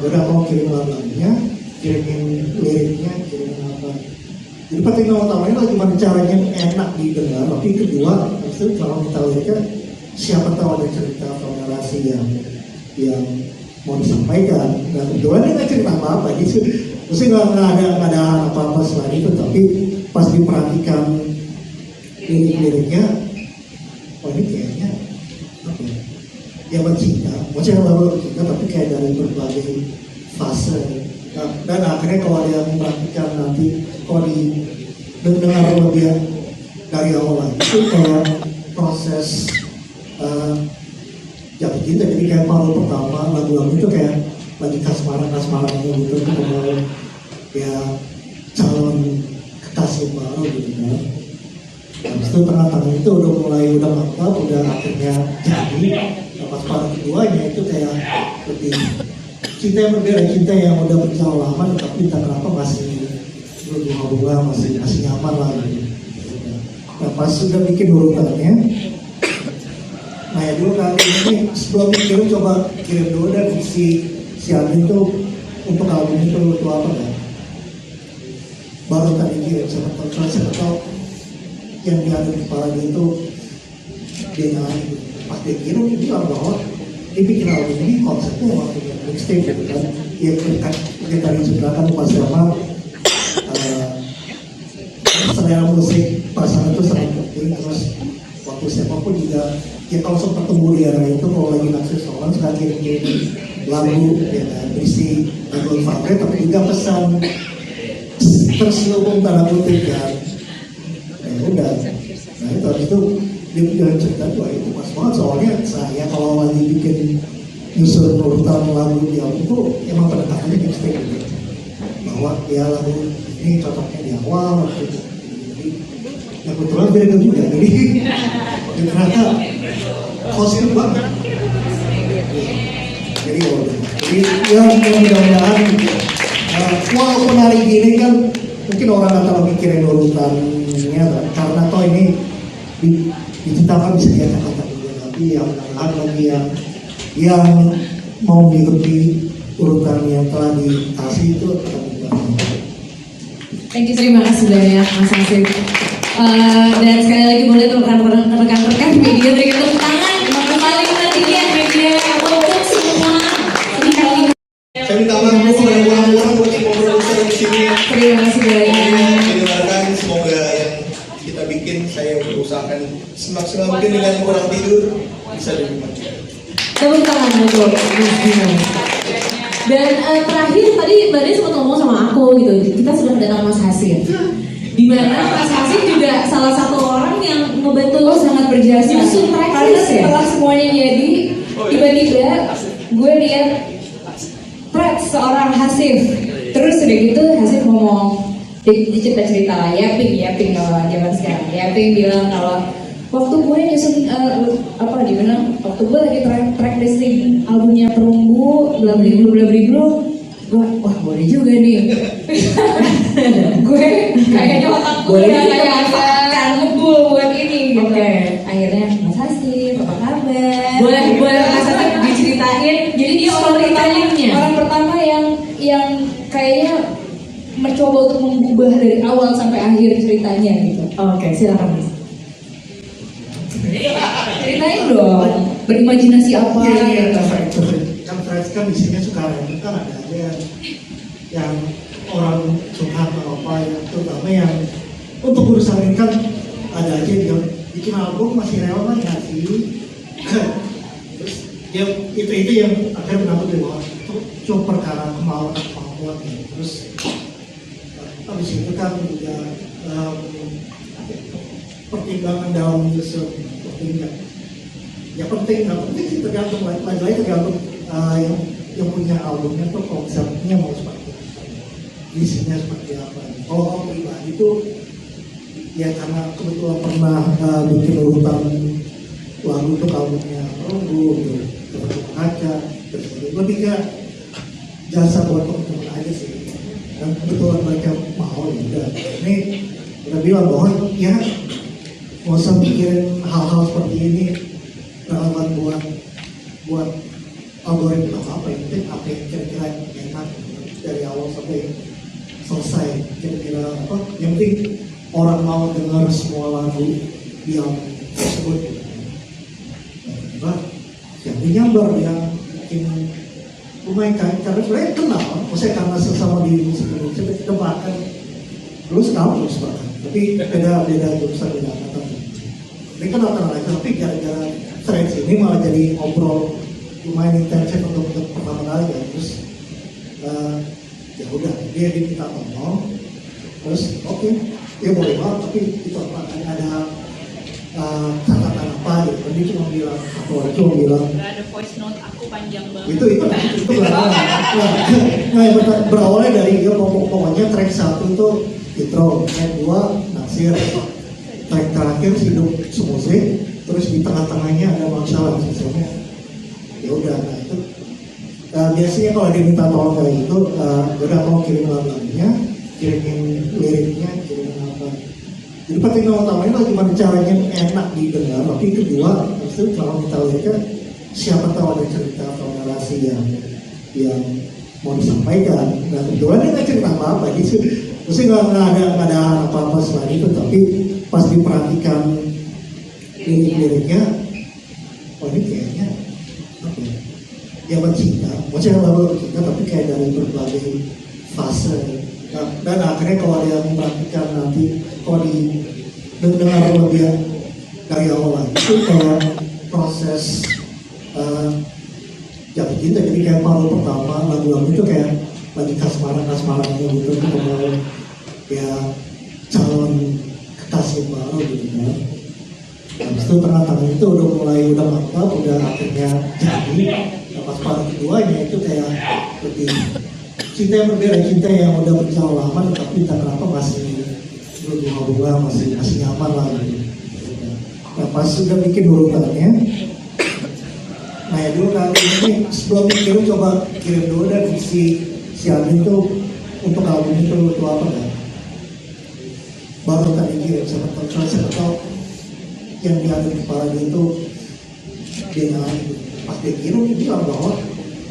udah mau kirim lagunya, kirimin liriknya, kirimin apa. Jadi pertimbangan utamanya adalah gimana caranya enak didengar, tapi kedua itu kalau kita liriknya siapa tahu ada cerita atau narasi yang mau disampaikan. Dan kedua ini nggak cerita apa-apa, gitu. Maksudnya nggak ada apa-apa selain itu, tapi pas diperhatikan lirik-liriknya, oh ini kayaknya apa ya? Ya bercinta, maksudnya baru bercinta tapi kayak dari berbagai fase. Nah, dan akhirnya kalau ada yang memperhatikan nanti, kalau didengar lebih dari awal lagi, itu kayak proses jatuh cinta. Jadi kayak paruh pertama lagu-lagu itu kayak lagi kasmaran-kasmarannya gitu, ketemu ya calon kekasih baru gitu kan. Habis itu tengah-tengah itu udah mantap, udah akhirnya jadi. Pas paruh keduanya itu kayak lebih cinta yang berbeda, cinta yang udah berjalan lama tapi entah kenapa masih bunga-bunga, masih nyaman lah gitu. Nah pas sudah bikin urutannya, nah ya dulu kali ini sebelum dikirim coba kirim dulu dan si Andin tuh untuk album itu apa kan? Baru tadi kirim sama tahu yang dia ada di kepala dia itu dia nyanyi. Pas dia kirim dia bilang bahwa dia bikin album ini konsepnya emang punya mixtape gitu kan. Dia kita tadi sebelah kan pas sama selera musik pasangan itu sangat penting. Terus waktu siapapun juga ya kalau sempat ketemu di era itu kalau lagi naksir seorang suka kirim lagu ya kan, berisi lagu favorit tapi juga pesan terselubung tanda kutip kan. Ya udah, nah itu habis itu dia jalan cerita wah itu pas banget soalnya saya kalau lagi bikin nyusun urutan lagu di album itu emang pendekatannya mixtape gitu, bahwa ya lagu ini cocoknya di awal gitu. Ya kebetulan beda juga, jadi ternyata positif banget. Jadi ya mudah-mudahan walaupun hari ini kan mungkin orang nggak terlalu mikirin urutannya karena toh ini diciptakan bisa diacak-acak juga, tapi yang lagi yang mau mengikuti urutan yang telah dikasih itu akan Thank you, terima kasih banyak Mas Hasib. Dan sekali lagi boleh tuh rekan-rekan media berikan tepuk tangan kembali media untuk semua. Saya minta maaf kepada orang-orang buat tim produser di sini. Terima kasih banyak. Mendengarkan, semoga yang kita bikin saya berusahakan semaksimal mungkin dengan kurang tidur bisa lebih maju. Tepuk tangan untuk Mas Bimo. Dan terakhir tadi Mbak Dia sempat ngomong sama aku gitu, kita sudah kedatangan Mas Hasib. Di mana Mas Hasib juga salah satu orang yang ngebantu sangat berjasa. nyusun Karena tracklist ya. setelah semuanya jadi, tiba-tiba gue lihat track seorang Hasib. Terus udah gitu Hasib ngomong di cerita-cerita lah, Yaping kalau zaman sekarang. Yaping bilang kalau waktu gue nyusun waktu gue lagi track listing albumnya Perunggu, bla gue wah boleh juga nih. Gue kayaknya otak gue kayak agak ngebul buat ini gitu. Akhirnya Mas Hasib, apa kabar? Boleh Mas Hasib diceritain. Jadi dia orang pertama yang kayaknya mencoba untuk mengubah dari awal sampai akhir ceritanya gitu. Oke, silakan Mas. Ceritain dong, berimajinasi apa? Iya, kan tracks kan isinya suka random kan ada aja yang orang suka atau apa yang terutama yang untuk urusan ini kan ada aja dia bikin album masih relevan nggak sih? Terus dia itu yang akhirnya mendapat di bawah itu cuma perkara kemauan gitu. Terus habis itu kan juga pertimbangan dalam menyusun ya penting sih tergantung lagi tergantung yang punya albumnya tuh konsepnya mau seperti apa, isinya seperti apa. Kalau aku pribadi itu ya karena kebetulan pernah bikin urutan lagu tuh albumnya Perunggu gitu, kaca, terus lebih ke jasa buat teman-teman aja sih. Dan kebetulan mereka mau ya ini udah bilang bahwa ya nggak usah mikirin hal-hal seperti ini relevan buat algoritma apa yang penting apa yang kira-kira enak dari awal sampai selesai, kira-kira apa yang penting orang mau dengar semua lagu yang tersebut. Nah, yang dinyambar yang bikin lumayan karena sebenarnya kenal, maksudnya karena sesama di musik Indonesia kita bahkan dulu terus bahkan tapi beda jurusan beda angkatan. Ini kan rata aja, tapi gara-gara threads ini malah jadi ngobrol lumayan intensif untuk pertama kali ya. Terus ya udah dia diminta ngomong, terus oke, dia boleh banget, tapi itu apa ada catatan apa apa gitu. Dia cuma bilang, cuma bilang Gak ada voice note aku panjang banget. itu nah yang berawalnya dari ya, pokoknya track 1 itu intro, track 2 naksir, track terakhir hidup semusik, terus di tengah-tengahnya ada masalah misalnya. Ya udah, nah itu biasanya kalau dia minta tolong kayak gitu, udah mau kirim lagunya, kirimin liriknya, kirimin apa. Jadi pertimbangan utamanya itu cuma caranya enak didengar, tapi kedua itu kalau kita lihat siapa tahu ada cerita atau narasi yang mau disampaikan. Nah kebetulan dia nggak cerita apa-apa, gitu. Maksudnya nggak ada apa-apa selain itu, tapi pas diperhatikan lirik-liriknya, oh ini kayaknya apa ya? Ya bercinta, maksudnya lalu bercinta, tapi kayak dari berbagai fase. Nah, dan akhirnya kalau ada yang memperhatikan nanti, kalau dengar lebih dari awal lagi, itu kayak proses jatuh cinta. Jadi kayak paruh pertama lagu-lagu itu kayak lagi kasmaran-kasmarannya gitu, ketemu ya calon kekasih baru gitu kan. Habis itu tengah-tengah itu udah mantap, udah akhirnya jadi. Nah, pas paruh keduanya itu kayak lebih cinta yang berbeda, cinta yang udah berjalan lama, tapi entah kenapa masih bunga-bunga, masih nyaman lah gitu. Nah pas sudah bikin urutannya, nah ya dulu kali ini sebelum dikirim coba kirim dulu dan si Andin tuh untuk album itu apa kan? Baru tadi kirim, siapa tahu yang dia ada di kepala dia itu dia pas dia kirim dia bilang bahwa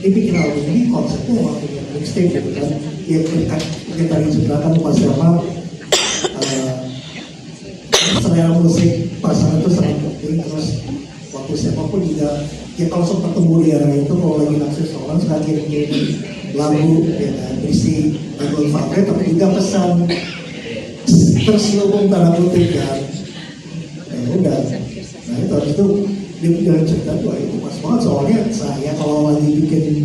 dia bikin album ini konsepnya emang punya mixtape gitu kan. Dia tadi ceritakan pas sama selera musik pasangan itu sangat penting. Terus waktu siapapun juga ya kalau sempat ketemu di era itu, kalau lagi naksir seorang suka kirim lagu ya kan, berisi lagu favorit tapi juga pesan terselubung tanda kutip kan. Ya udah, nah itu habis itu dia bilang cerita tuh itu pas banget, soalnya saya kalau lagi bikin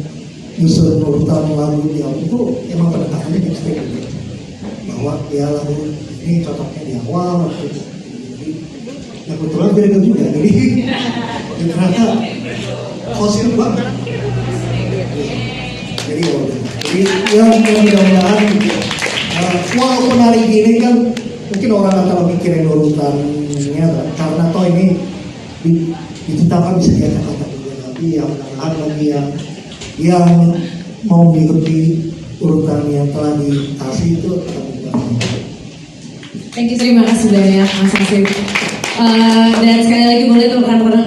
nyusun urutan lagu di album itu emang pendekatannya mixtape gitu, bahwa ya lagu ini cocoknya di awal gitu. Ya kebetulan beda juga, jadi ternyata kosir banget. Jadi ya mudah-mudahan walaupun hari gini kan mungkin orang nggak terlalu mikirin urutannya, karena toh ini diciptakan bisa diacak-acak juga, tapi yang mudah-mudahan bagi yang mau mengikuti urutan yang telah dikasih itu akan mudah. Thank you, terima kasih banyak Mas Asif. Dan sekali lagi boleh untuk rekan-rekan